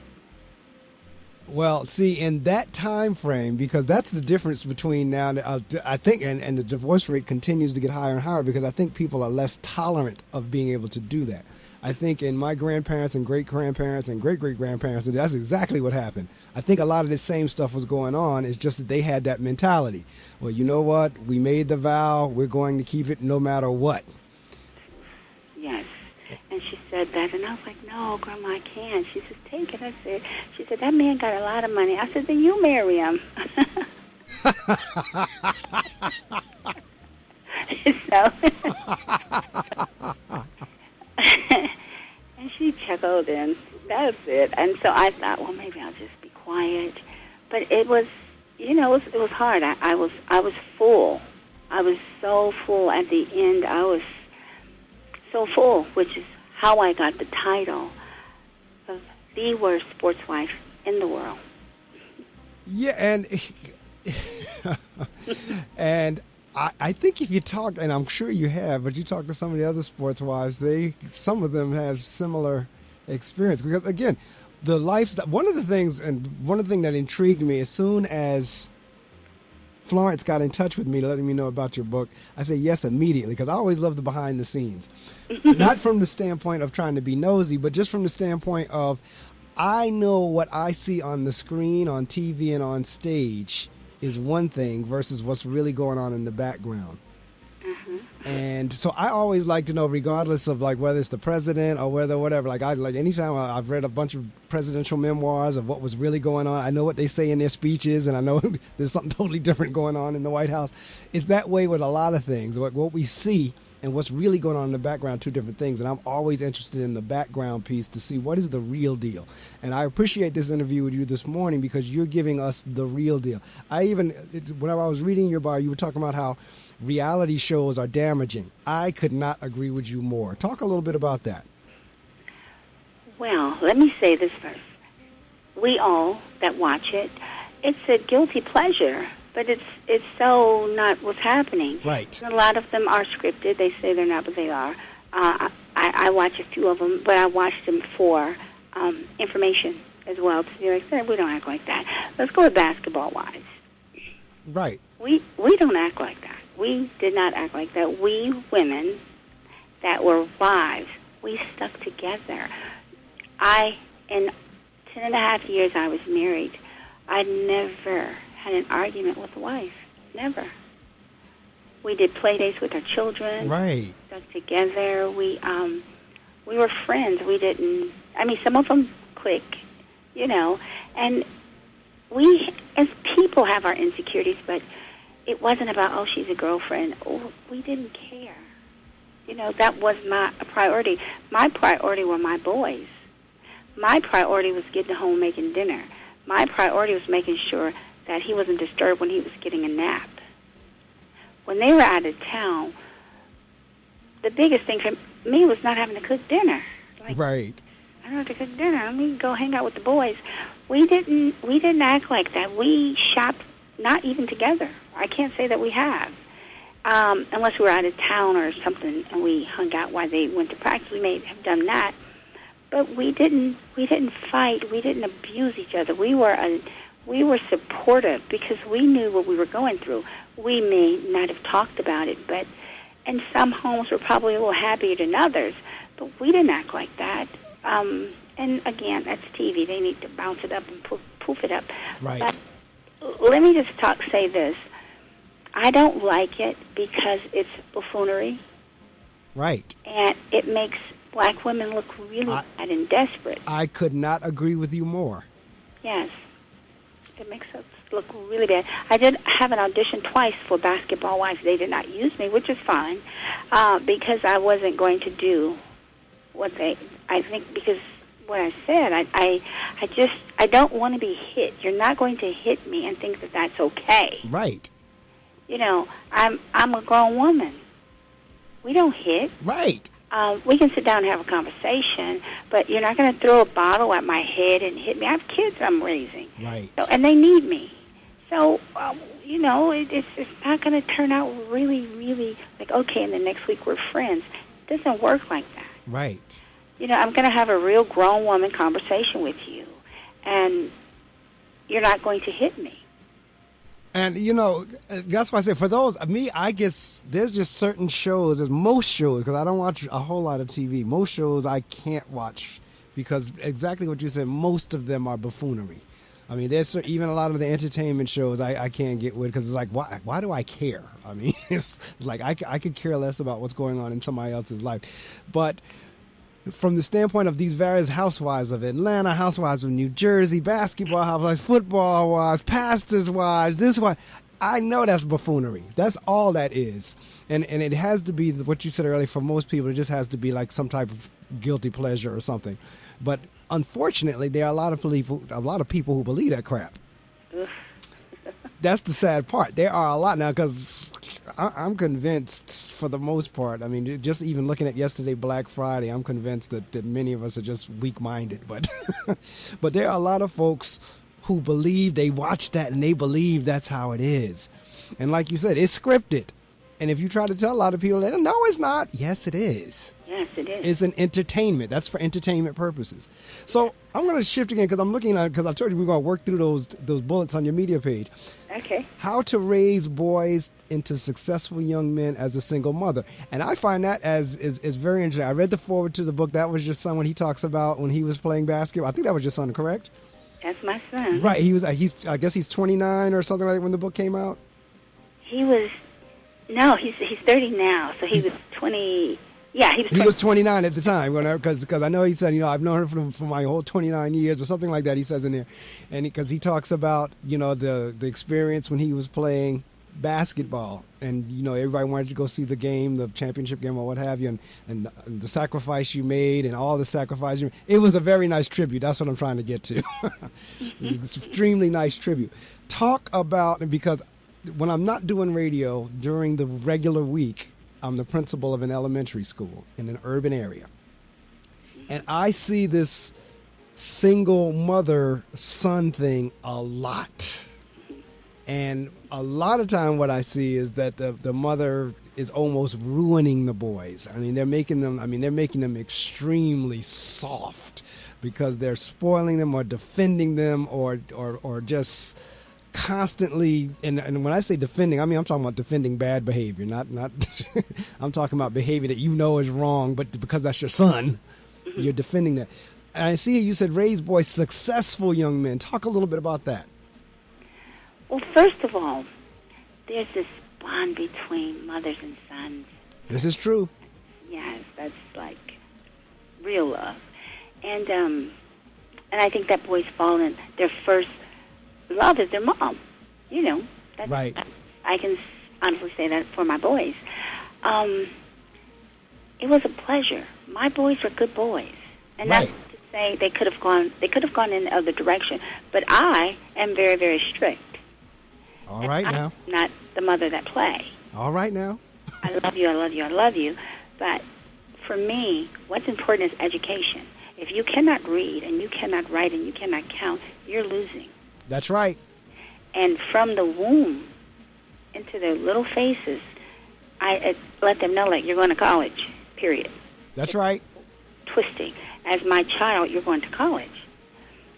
Well, see, in that time frame, because that's the difference between now, I think, and the divorce rate continues to get higher and higher because I think people are less tolerant of being able to do that. I think in my grandparents and great-grandparents and great-great-grandparents, that's exactly what happened. I think a lot of the same stuff was going on. It's just that they had that mentality. Well, you know what? We made the vow. We're going to keep it no matter what. Yes. And she said that, and I was like, no, Grandma, I can't. She said, take it. She said, that man got a lot of money. I said, then you marry him. And she chuckled, and that's it. And so I thought, well, maybe I'll just be quiet. But it was, it was hard. I was full. I was so full at the end. I was so full, which is how I got the title of the worst sports wife in the world. Yeah, and I think if you talk, and I'm sure you have, but you talk to some of the other sports wives, some of them have similar experience. Because again, the lifestyle. One of the things that intrigued me as soon as Florence got in touch with me, letting me know about your book, I said yes immediately, because I always love the behind the scenes. Not from the standpoint of trying to be nosy, but just from the standpoint of I know what I see on the screen, on TV, and on stage is one thing versus what's really going on in the background. And so I always like to know, regardless of like whether it's the president or whatever, like anytime I've read a bunch of presidential memoirs of what was really going on, I know what they say in their speeches, and I know there's something totally different going on in the White House. It's that way with a lot of things. What we see and what's really going on in the background, two different things. And I'm always interested in the background piece to see what is the real deal. And I appreciate this interview with you this morning because you're giving us the real deal. Whenever I was reading your bio, you were talking about how reality shows are damaging. I could not agree with you more. Talk a little bit about that. Well, let me say this first. We all that watch it, it's a guilty pleasure, but it's so not what's happening. Right. A lot of them are scripted. They say they're not, but they are. I watch a few of them, but I watch them for information as well. To be like, we don't act like that. Let's go with basketball-wise. Right. We don't act like that. We did not act like that. We women that were wives, we stuck together. In 10.5 years I was married, I never had an argument with a wife. Never. We did play dates with our children. Right. Stuck together. We were friends. We didn't. I mean, some of them click, and we as people have our insecurities, but it wasn't about, oh, she's a girlfriend. Oh, we didn't care. That was not a priority. My priority were my boys. My priority was getting home making dinner. My priority was making sure that he wasn't disturbed when he was getting a nap. When they were out of town, the biggest thing for me was not having to cook dinner. Right. I don't have to cook dinner. Let me go hang out with the boys. We didn't act like that. We shopped not even together. I can't say that we have. Unless we were out of town or something and we hung out while they went to practice. We may have done that. But we didn't fight. We didn't abuse each other. We were supportive because we knew what we were going through. We may not have talked about it, but and some homes were probably a little happier than others. But we didn't act like that. And again, that's TV. They need to bounce it up and poof it up. Right. But let me just say this. I don't like it because it's buffoonery. Right. And it makes black women look really bad and desperate. I could not agree with you more. Yes. It makes us look really bad. I did have an audition twice for Basketball Wives. They did not use me, which is fine, because I wasn't going to do I think because what I said, I don't want to be hit. You're not going to hit me and think that that's okay. Right. I'm a grown woman. We don't hit. Right. We can sit down and have a conversation, but you're not going to throw a bottle at my head and hit me. I have kids I'm raising. Right. So, and they need me. So, it's not going to turn out really, really like, okay, and the next week we're friends. It doesn't work like that. Right. I'm going to have a real grown woman conversation with you, and you're not going to hit me. And, that's why I say for I guess there's just certain shows, there's most shows, because I don't watch a whole lot of TV. Most shows I can't watch because exactly what you said, most of them are buffoonery. I mean, there's even a lot of the entertainment shows I can't get with because it's like, why do I care? I mean, it's like I could care less about what's going on in somebody else's life. But from the standpoint of these various housewives of Atlanta, housewives of New Jersey, basketball housewives, football wives, pastors' wives, this one, I know that's buffoonery. That's all that is. And it has to be what you said earlier. For most people, it just has to be like some type of guilty pleasure or something. But unfortunately, there are a lot of people who believe that crap. That's the sad part. There are a lot now because I'm convinced for the most part. I mean, just even looking at yesterday, Black Friday, I'm convinced that many of us are just weak-minded. But but there are a lot of folks who believe, they watch that and they believe that's how it is. And like you said, it's scripted. And if you try to tell a lot of people, no, it's not. Yes, it is. Yes, it is. It's an entertainment. That's for entertainment purposes. So I'm going to shift again because I'm looking at, because I told you we're going to work through those bullets on your media page. Okay. How to raise boys into successful young men as a single mother. And I find that is very interesting. I read the foreword to the book. That was your son when he talks about when he was playing basketball. I think that was your son, correct? That's my son. Right. I guess he's 29 or something like that when the book came out. He's 30 now. So he was 20. Yeah, he was 20. He was 29 at the time, because I know he said, I've known her for my whole 29 years or something like that, he says in there. And because he talks about, the experience when he was playing basketball. And, everybody wanted to go see the game, the championship game or what have you, and the sacrifice you made and all the sacrifice you made. It was a very nice tribute. That's what I'm trying to get to. It's an extremely nice tribute. Talk about, because when I'm not doing radio during the regular week, I'm the principal of an elementary school in an urban area. And I see this single mother-son thing a lot. And a lot of time what I see is that the mother is almost ruining the boys. I mean, they're making them extremely soft because they're spoiling them or defending them or just constantly, and when I say defending, I mean I'm talking about defending bad behavior, not I'm talking about behavior that is wrong, but because that's your son, you're defending that. And I see you said raise boys successful young men. Talk a little bit about that. Well, first of all, there's this bond between mothers and sons. This is true. Yes, that's like real love. And I think that boys fall in their first love is their mom. That's, right. I can honestly say that for my boys. It was a pleasure. My boys were good boys, and right. That's to say they could have gone in the other direction. But I am very, very strict. All right now. I'm not the mother that play. All right now. I love you. I love you. I love you. But for me, what's important is education. If you cannot read and you cannot write and you cannot count, you're losing. That's right. And from the womb into their little faces, I let them know, like, you're going to college, period. That's right. Twisting. As my child, you're going to college.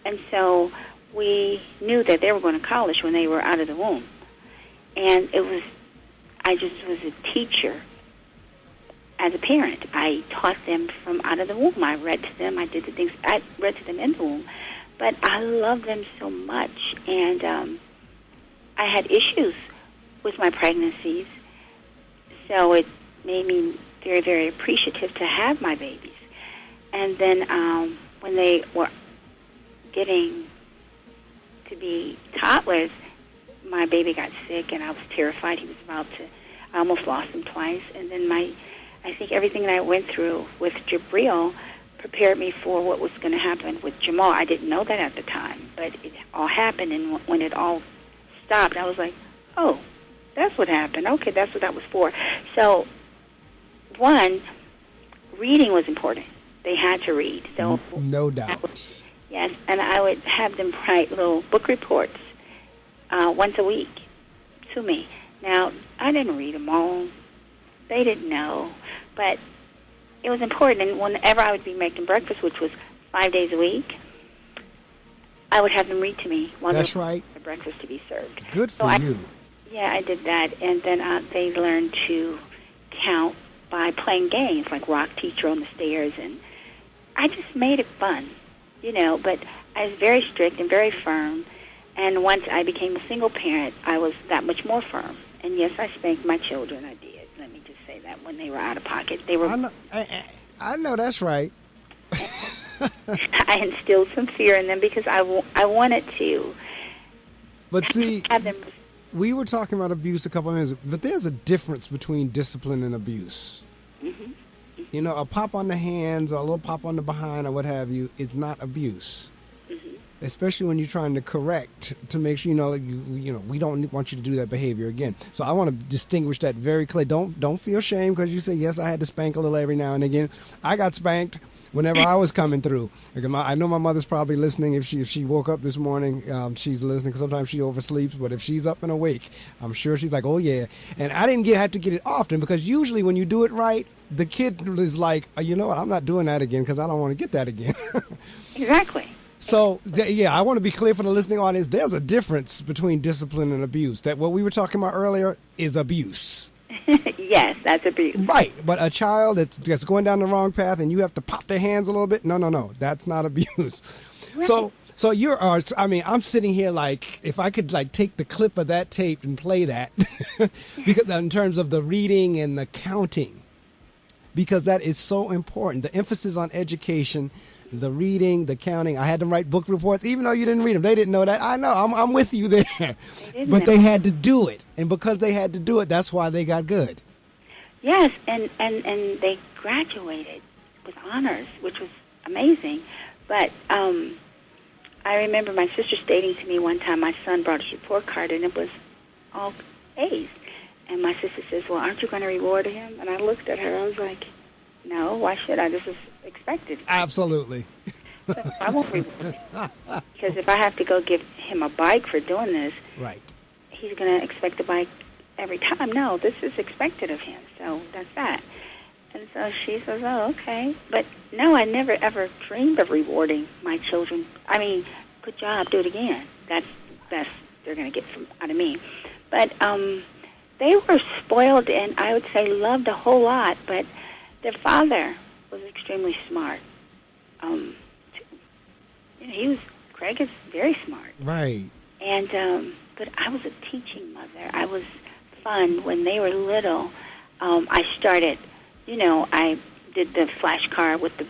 And so we knew that they were going to college when they were out of the womb. And I just was a teacher as a parent. I taught them from out of the womb. I read to them. I did the things. I read to them in the womb. But I love them so much, and I had issues with my pregnancies, so it made me very, very appreciative to have my babies. And then when they were getting to be toddlers, my baby got sick, and I was terrified. He was I almost lost him twice. And then I think everything that I went through with Jabril prepared me for what was going to happen with Jamal. I didn't know that at the time, but it all happened, and when it all stopped, I was like, oh, that's what happened. Okay, that's what that was for. So, one, reading was important. They had to read. So no doubt. Yes, and I would have them write little book reports once a week to me. Now, I didn't read them all. They didn't know, but it was important. And whenever I would be making breakfast, which was 5 days a week, I would have them read to me while that's right. The breakfast to be served. Good for you. Yeah, I did that. And then they learned to count by playing games like Rock Teacher on the Stairs. And I just made it fun, but I was very strict and very firm. And once I became a single parent, I was that much more firm. And yes, I spanked my children. I did. Let me just say that when they were out of pocket, they were. I know that's right. I instilled some fear in them because I wanted to. But see, have them. We were talking about abuse a couple of minutes, but there's a difference between discipline and abuse. Mm-hmm. A pop on the hands or a little pop on the behind or what have you, it's not abuse. Mm-hmm. especially when you're trying to correct, to make sure we don't want you to do that behavior again. So I want to distinguish that very clearly. Don't feel shame because you say, yes, I had to spank a little every now and again. I got spanked whenever I was coming through. I know my mother's probably listening. If she woke up this morning, she's listening, because sometimes she oversleeps. But if she's up and awake, I'm sure she's like, oh yeah. And I didn't have to get it often, because usually when you do it right, the kid is like, oh, you know what, I'm not doing that again because I don't want to get that again. Exactly. So, I want to be clear for the listening audience. There's a difference between discipline and abuse. That what we were talking about earlier is abuse. Yes, that's abuse. Right. But a child that's going down the wrong path and you have to pop their hands a little bit, no. That's not abuse. Right. So I'm sitting here like, if I could like take the clip of that tape and play that, because in terms of the reading and the counting, because that is so important. The emphasis on education, the reading, the counting. I had them write book reports, even though you didn't read them. They didn't know that. I know. I'm with you there. But they had to do it. And because they had to do it, that's why they got good. Yes, and they graduated with honors, which was amazing. But I remember my sister stating to me one time, my son brought his report card, and it was all A's. And my sister says, well, aren't you going to reward him? And I looked at her. I was like, no, why should I? This is expected. Absolutely. I won't reward him. Because if I have to go give him a bike for doing this, right, he's going to expect the bike every time. No, this is expected of him. So that's that. And so she says, oh, okay. But no, I never, ever dreamed of rewarding my children. I mean, good job, do it again. That's the best they're going to get out of me. But they were spoiled and I would say loved a whole lot, but their father was extremely smart. Craig is very smart. Right. And but I was a teaching mother. I was fun when they were little. I started, I did the flashcard with the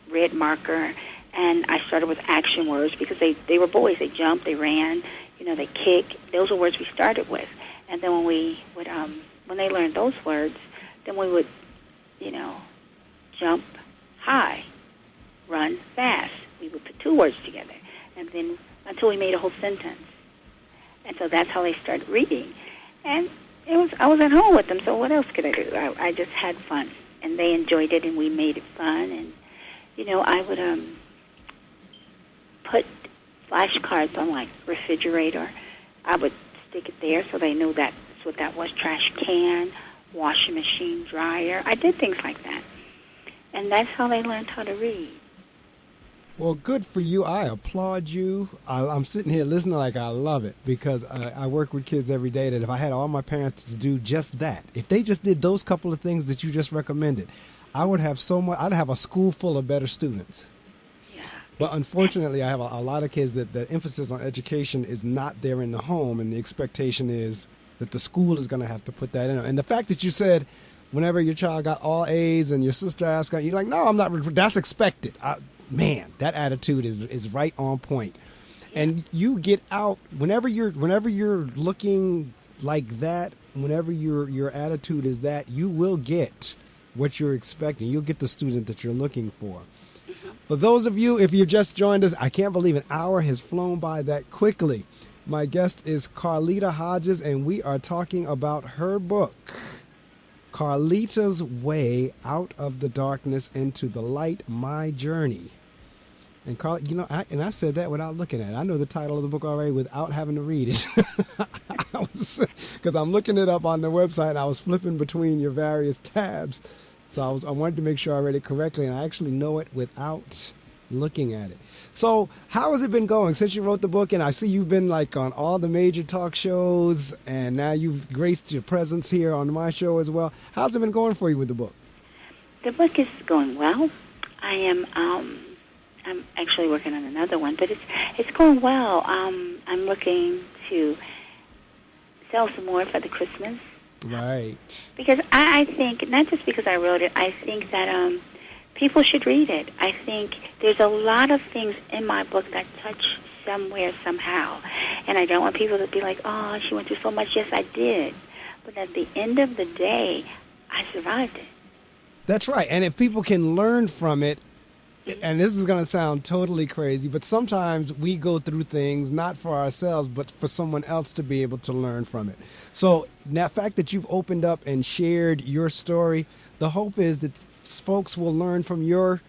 red marker, and I started with action words because they were boys. They jumped, they ran, they kick. Those were words we started with. And then when they learned those words, then we would, jump high, run fast. We would put two words together, and then until we made a whole sentence. And so that's how they started reading. And I was at home with them, so what else could I do? I just had fun, and they enjoyed it, and we made it fun. And I would put flashcards on like refrigerator. I would stick it there so they knew that's what that was. Trash can, washing machine, dryer. I did things like that. And that's how they learned how to read. Well, good for you. I applaud you. I'm sitting here listening like I love it, because I work with kids every day that if I had all my parents to do just that, if they just did those couple of things that you just recommended, I would have I'd have a school full of better students. Yeah. But unfortunately, I have a lot of kids that the emphasis on education is not there in the home, and the expectation is that the school is going to have to put that in. And the fact that you said whenever your child got all A's and your sister asked, you're like, no, I'm not. That's expected. Man, that attitude is right on point. Yeah. And you get out whenever you're looking like that, whenever your attitude is that, you will get what you're expecting. You'll get the student that you're looking for. Mm-hmm. For those of you, if you just joined us, I can't believe an hour has flown by that quickly. My guest is Carlita Hodges, and we are talking about her book, Carlita's Way Out of the Darkness into the Light, My Journey. And Carl, I said that without looking at it. I know the title of the book already without having to read it. Because I'm looking it up on the website, and I was flipping between your various tabs. So I wanted to make sure I read it correctly, and I actually know it without looking at it. So how has it been going since you wrote the book? And I see you've been like on all the major talk shows, and now you've graced your presence here on my show as well. How's it been going for you with the book? The book is going well. I'm actually working on another one, but it's going well. I'm looking to sell some more for the Christmas. Right. Because I think, not just because I wrote it, I think that people should read it. I think there's a lot of things in my book that touch somewhere, somehow. And I don't want people to be like, oh, she went through so much. Yes, I did. But at the end of the day, I survived it. That's right. And if people can learn from it, And this is going to sound totally crazy, but sometimes we go through things not for ourselves, but for someone else to be able to learn from it. So the fact that you've opened up and shared your story, the hope is that folks will learn from your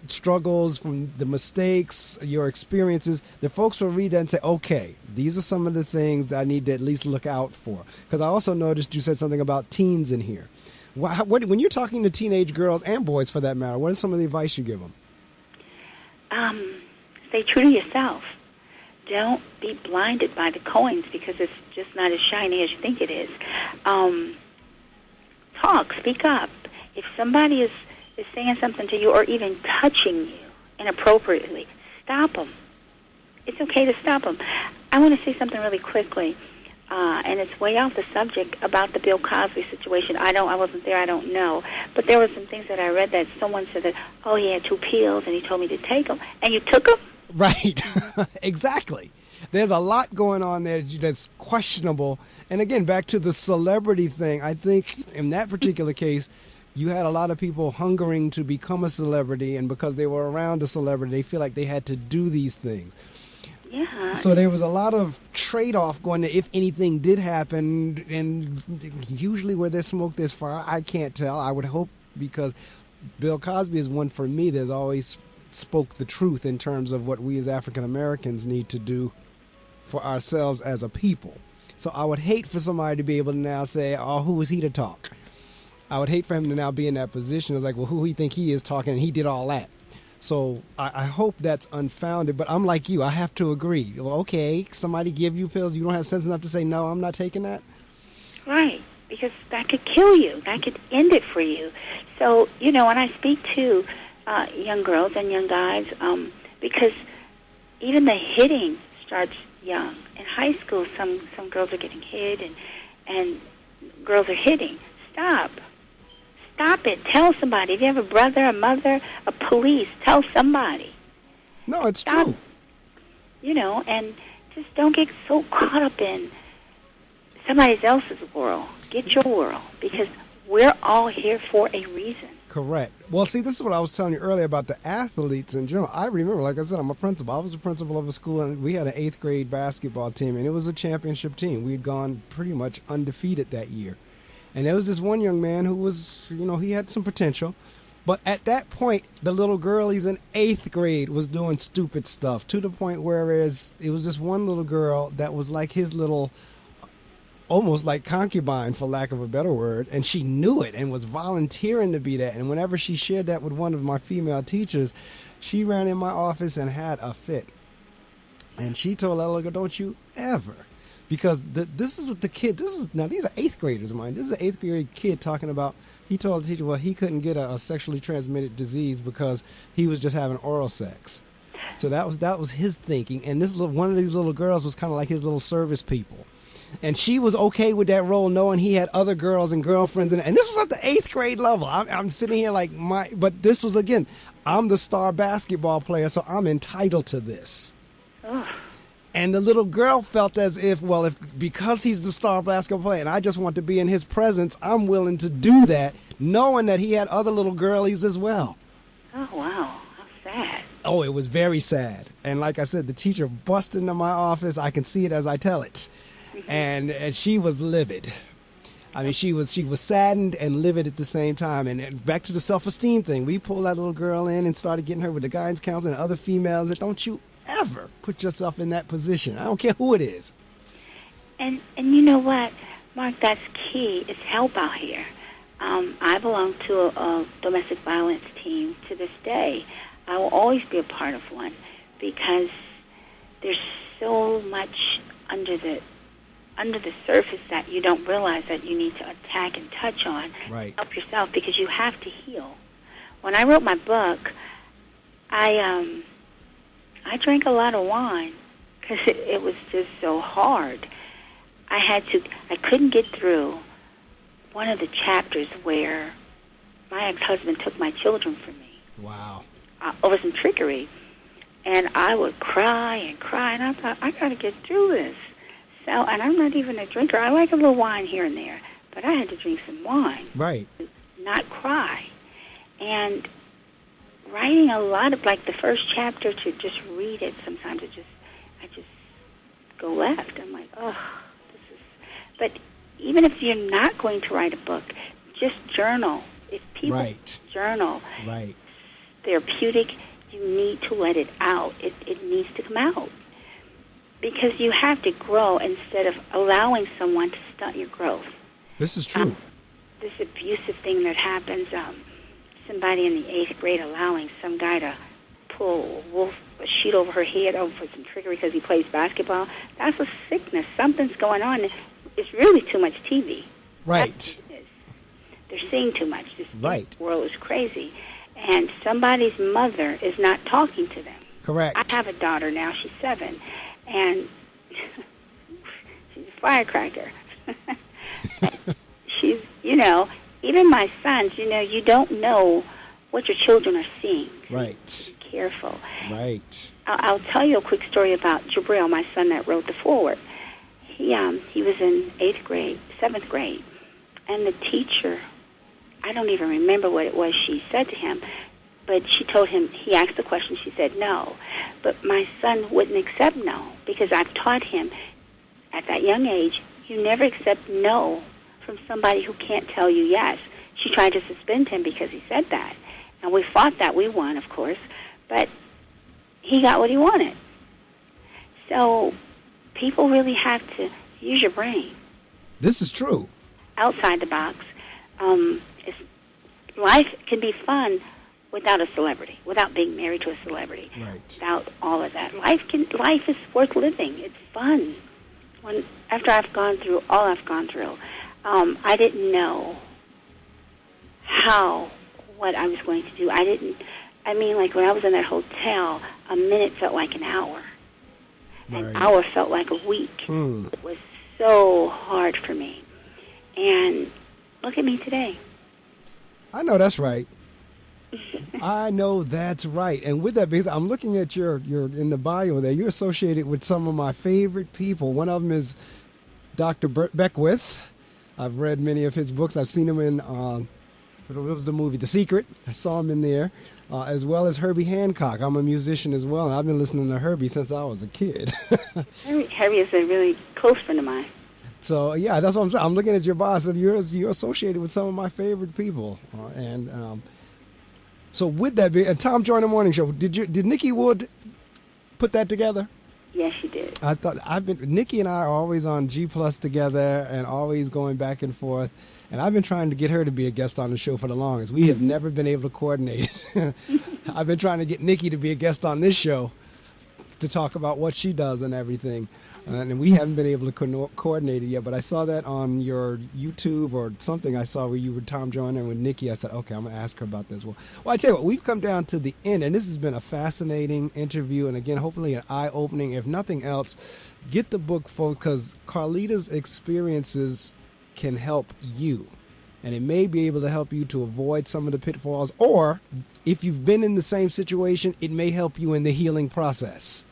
struggles, from the mistakes, your experiences, that folks will read that and say, okay, these are some of the things that I need to at least look out for. Because I also noticed you said something about teens in here. When you're talking to teenage girls and boys, for that matter, what is some of the advice you give them? Stay true to yourself. Don't be blinded by the coins because it's just not as shiny as you think it is. Talk, speak up. If somebody is saying something to you or even touching you inappropriately, stop them. It's okay to stop them. I want to say something really quickly, and it's way off the subject about the Bill Cosby situation. I wasn't there. I don't know. But there were some things that I read that someone said that, oh, he had 2 pills and he told me to take them. And you took them? Right. Exactly. There's a lot going on there that's questionable. And again, back to the celebrity thing, I think in that particular case, you had a lot of people hungering to become a celebrity, and because they were around a celebrity, they feel like they had to do these things. Yeah. So there was a lot of trade-off going to if anything did happen, and usually where there's smoke, there's fire. I can't tell. I would hope, because Bill Cosby is one for me that's always spoke the truth in terms of what we as African Americans need to do for ourselves as a people. So I would hate for somebody to be able to now say, oh, who is he to talk? I would hate for him to now be in that position. It's like, well, who he think he is talking, and he did all that. So I hope that's unfounded, but I'm like you. I have to agree. Well, okay, somebody give you pills. You don't have sense enough to say, no, I'm not taking that? Right, because that could kill you. That could end it for you. So, when I speak to young girls and young guys, because even the hitting starts young. In high school, some girls are getting hit, and girls are hitting. Stop. Stop it. Tell somebody. If you have a brother, a mother, a police, tell somebody. No, it's Stop. true. And just don't get so caught up in somebody else's world. Get your world, because we're all here for a reason. Correct. Well, see, this is what I was telling you earlier about the athletes in general. I remember, like I said, I'm a principal. I was a principal of a school, and we had an 8th grade basketball team, and it was a championship team. We had gone pretty much undefeated that year. And there was this one young man who was, he had some potential. But at that point, the little girl, he's in 8th grade, was doing stupid stuff to the point where it was this one little girl that was like his little, almost like concubine, for lack of a better word. And she knew it and was volunteering to be that. And whenever she shared that with one of my female teachers, she ran in my office and had a fit. And she told that little girl, don't you ever. Because this is what the kid, now these are 8th graders of mine. This is an 8th grade kid talking about, he told the teacher, well, he couldn't get a sexually transmitted disease because he was just having oral sex. So that was his thinking. And one of these little girls was kind of like his little service people. And she was okay with that role, knowing he had other girls and girlfriends. And this was at the 8th grade level. I'm sitting here like, but this was, again, I'm the star basketball player, so I'm entitled to this. Ugh. And the little girl felt as if, well, because he's the star basketball player and I just want to be in his presence, I'm willing to do that, knowing that he had other little girlies as well. Oh, wow. How sad. Oh, it was very sad. And like I said, the teacher busted into my office. I can see it as I tell it. Mm-hmm. And she was livid. I mean, she was saddened and livid at the same time. And back to the self-esteem thing. We pulled that little girl in and started getting her with the guidance counselor and other females. And don't you ever put yourself in that position. I don't care who it is. And you know what, Mark, that's key. It's help out here. I belong to a domestic violence team to this day. I will always be a part of one because there's so much under the surface that you don't realize that you need to attack and touch on. Right. Help yourself, because you have to heal. When I wrote my book, I drank a lot of wine because it was just so hard. I couldn't get through one of the chapters where my ex-husband took my children from me. Wow. Over some trickery. And I would cry and cry, and I thought, I got to get through this. So, and I'm not even a drinker. I like a little wine here and there, but I had to drink some wine. Right. Not cry. And writing a lot of, like, the first chapter, to just read it. Sometimes I just go left. I'm like, oh, this is. But even if you're not going to write a book, just journal. If people journal, therapeutic, you need to let it out. It needs to come out. Because you have to grow instead of allowing someone to stunt your growth. This is true. This abusive thing that happens, somebody in the 8th grade allowing some guy to pull a sheet over her head over some trickery because he plays basketball, that's a sickness. Something's going on. It's really too much TV. Right. They're seeing too much. This world is crazy. And somebody's mother is not talking to them. Correct. I have a daughter now. She's 7. And she's a firecracker. She's, even my sons, you don't know what your children are seeing. Right. Be careful. Right. I'll tell you a quick story about Jabril, my son that wrote the foreword. He was in 8th grade, 7th grade, and the teacher, I don't even remember what it was she said to him, but she told him, he asked the question, she said no. But my son wouldn't accept no, because I've taught him at that young age, you never accept no from somebody who can't tell you yes. She tried to suspend him because he said that. And we fought that. We won, of course. But he got what he wanted. So people really have to use your brain. This is true. Outside the box. Life can be fun without a celebrity, without being married to a celebrity, without all of that. Life is worth living. It's fun. After I've gone through all I've gone through, I didn't know what I was going to do. Like when I was in that hotel, a minute felt like an hour. An hour felt like a week. It was so hard for me. And look at me today. I know that's right. I know that's right. And with that, because I'm looking at your in the bio there, you're associated with some of my favorite people. One of them is Dr. Beckwith. I've read many of his books. I've seen him in, what was the movie, The Secret. I saw him in there, as well as Herbie Hancock. I'm a musician as well, and I've been listening to Herbie since I was a kid. Herbie is a really close friend of mine. So, yeah, that's what I'm saying. I'm looking at your bio. So you're associated with some of my favorite people. So with that being, Tom Joyner Morning Show, did Nikki Wood put that together? Yes, she did. Nikki and I are always on G Plus together and always going back and forth. And I've been trying to get her to be a guest on the show for the longest. We have never been able to coordinate. I've been trying to get Nikki to be a guest on this show to talk about what she does and everything. And we haven't been able to coordinate it yet, but I saw that on your YouTube or something I saw where you were Tom Joyner and with Nikki. I said, okay, I'm going to ask her about this. Well, I tell you what, we've come down to the end, and this has been a fascinating interview, and again, hopefully an eye-opening. If nothing else, get the book, folks, because Carlita's experiences can help you, and it may be able to help you to avoid some of the pitfalls, or if you've been in the same situation, it may help you in the healing process.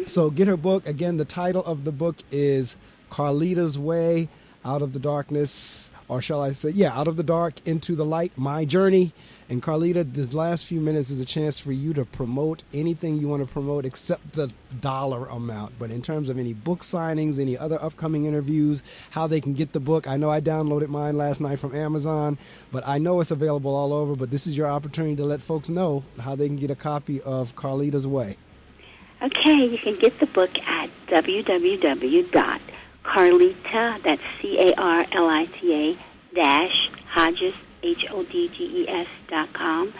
So get her book. Again, the title of the book is Carlita's Way, Out of the Darkness, or shall I say, Out of the Dark into the Light, My Journey. And Carlita, this last few minutes is a chance for you to promote anything you want to promote except the dollar amount. But in terms of any book signings, any other upcoming interviews, how they can get the book. I know I downloaded mine last night from Amazon, but I know it's available all over. But this is your opportunity to let folks know how they can get a copy of Carlita's Way. Okay, you can get the book at www.carlita, that's CARLITA Hodges, HODGES.com.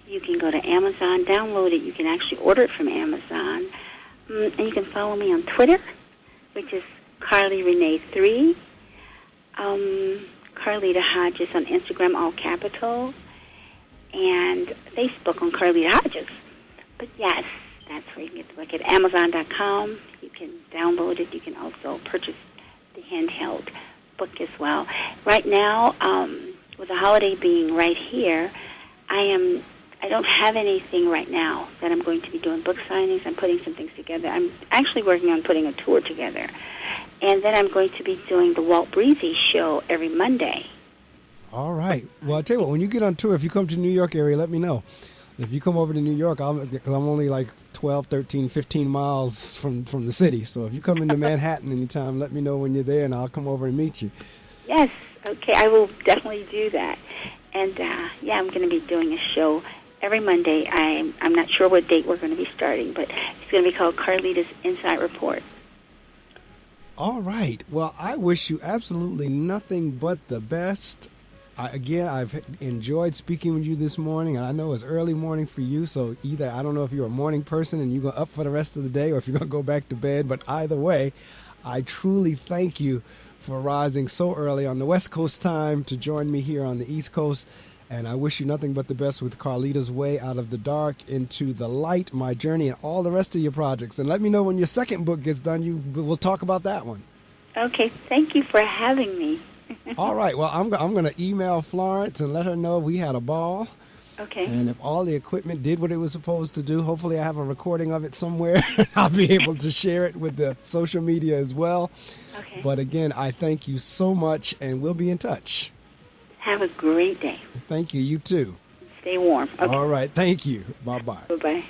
You can go to Amazon, download it. You can actually order it from Amazon. And you can follow me on Twitter, which is Carly Renee 3. Carlita Hodges on Instagram, all capitals. And Facebook on Carlita Hodges. But yes, that's where you can get the book at Amazon.com. You can download it. You can also purchase the handheld book as well. Right now, with the holiday being right here, I don't have anything right now that I'm going to be doing book signings. I'm putting some things together. I'm actually working on putting a tour together. And then I'm going to be doing the Walt Breezy show every Monday. All right. Well, I'll tell you what, when you get on tour, if you come to the New York area, let me know. If you come over to New York, because I'm only like 12, 13, 15 miles from the city. So if you come into Manhattan anytime, let me know when you're there, and I'll come over and meet you. Yes, okay, I will definitely do that. And, I'm going to be doing a show every Monday. I'm not sure what date we're going to be starting, but it's going to be called Carlita's Insight Report. All right. Well, I wish you absolutely nothing but the best. I've enjoyed speaking with you this morning, and I know it's early morning for you, so either I don't know if you're a morning person and you're going up for the rest of the day or if you're going to go back to bed, but either way, I truly thank you for rising so early on the West Coast time to join me here on the East Coast, and I wish you nothing but the best with Carlita's Way Out of the Dark into the Light, My Journey, and all the rest of your projects. And let me know when your second book gets done. We'll talk about that one. Okay, thank you for having me. All right. Well, I'm going to email Florence and let her know we had a ball. Okay. And if all the equipment did what it was supposed to do, hopefully I have a recording of it somewhere. I'll be able to share it with the social media as well. Okay. But again, I thank you so much, and we'll be in touch. Have a great day. Thank you. You too. Stay warm. Okay. All right. Thank you. Bye-bye. Bye-bye.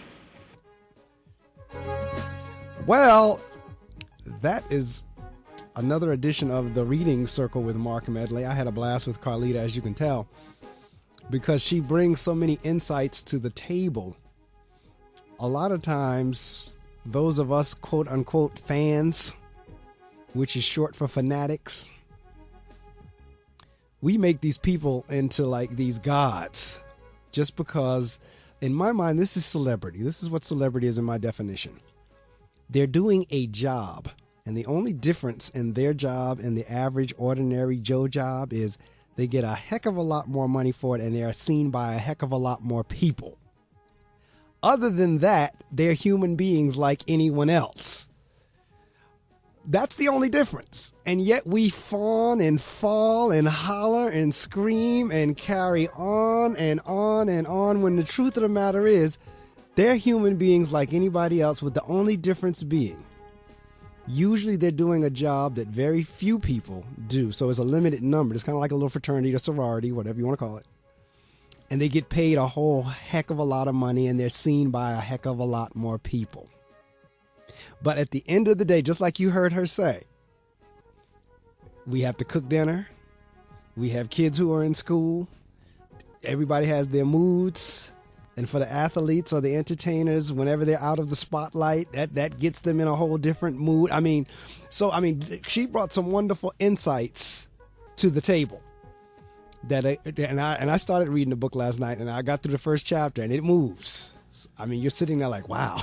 Well, that is another edition of the Reading Circle with Marc Medley. I had a blast with Carlita, as you can tell, because she brings so many insights to the table. A lot of times, those of us quote-unquote fans, which is short for fanatics, we make these people into like these gods just because, in my mind, this is celebrity. This is what celebrity is in my definition. They're doing a job. And the only difference in their job and the average ordinary Joe job is they get a heck of a lot more money for it, and they are seen by a heck of a lot more people. Other than that, they're human beings like anyone else. That's the only difference. And yet we fawn and fall and holler and scream and carry on and on and on, when the truth of the matter is they're human beings like anybody else, with the only difference being usually they're doing a job that very few people do. So it's a limited number. It's kind of like a little fraternity or sorority, whatever you want to call it. And they get paid a whole heck of a lot of money, and they're seen by a heck of a lot more people. But at the end of the day, just like you heard her say, we have to cook dinner. We have kids who are in school. Everybody has their moods. And for the athletes or the entertainers, whenever they're out of the spotlight, that gets them in a whole different mood. She brought some wonderful insights to the table. And I started reading the book last night, and I got through the first chapter, and it moves. I mean, you're sitting there like, wow.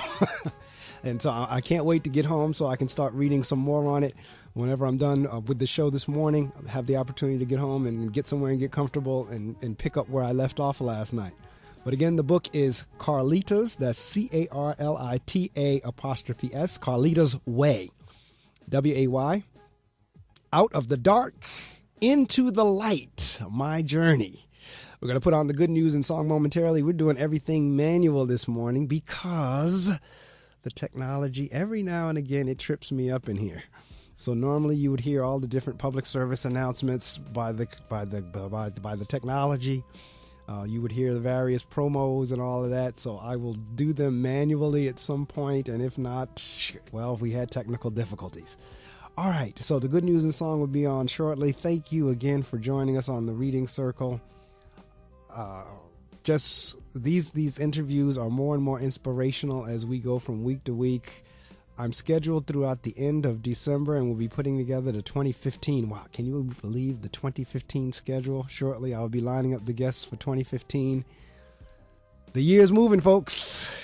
And so I can't wait to get home so I can start reading some more on it. Whenever I'm done with the show this morning, I'll have the opportunity to get home and get somewhere and get comfortable and pick up where I left off last night. But again, the book is Carlita's, that's CARLITA''S, Carlita's Way, W-A-Y, Out of the Dark, Into the Light, My Journey. We're going to put on the good news and song momentarily. We're doing everything manual this morning because the technology, every now and again, it trips me up in here. So normally you would hear all the different public service announcements by the technology. You would hear the various promos and all of that, so I will do them manually at some point, and if not, well, we had technical difficulties. All right, so the good news and song will be on shortly. Thank you again for joining us on the Reading Circle. Just these interviews are more and more inspirational as we go from week to week. I'm scheduled throughout the end of December, and we'll be putting together the 2015. Wow, can you believe the 2015 schedule? Shortly, I'll be lining up the guests for 2015. The year's moving, folks.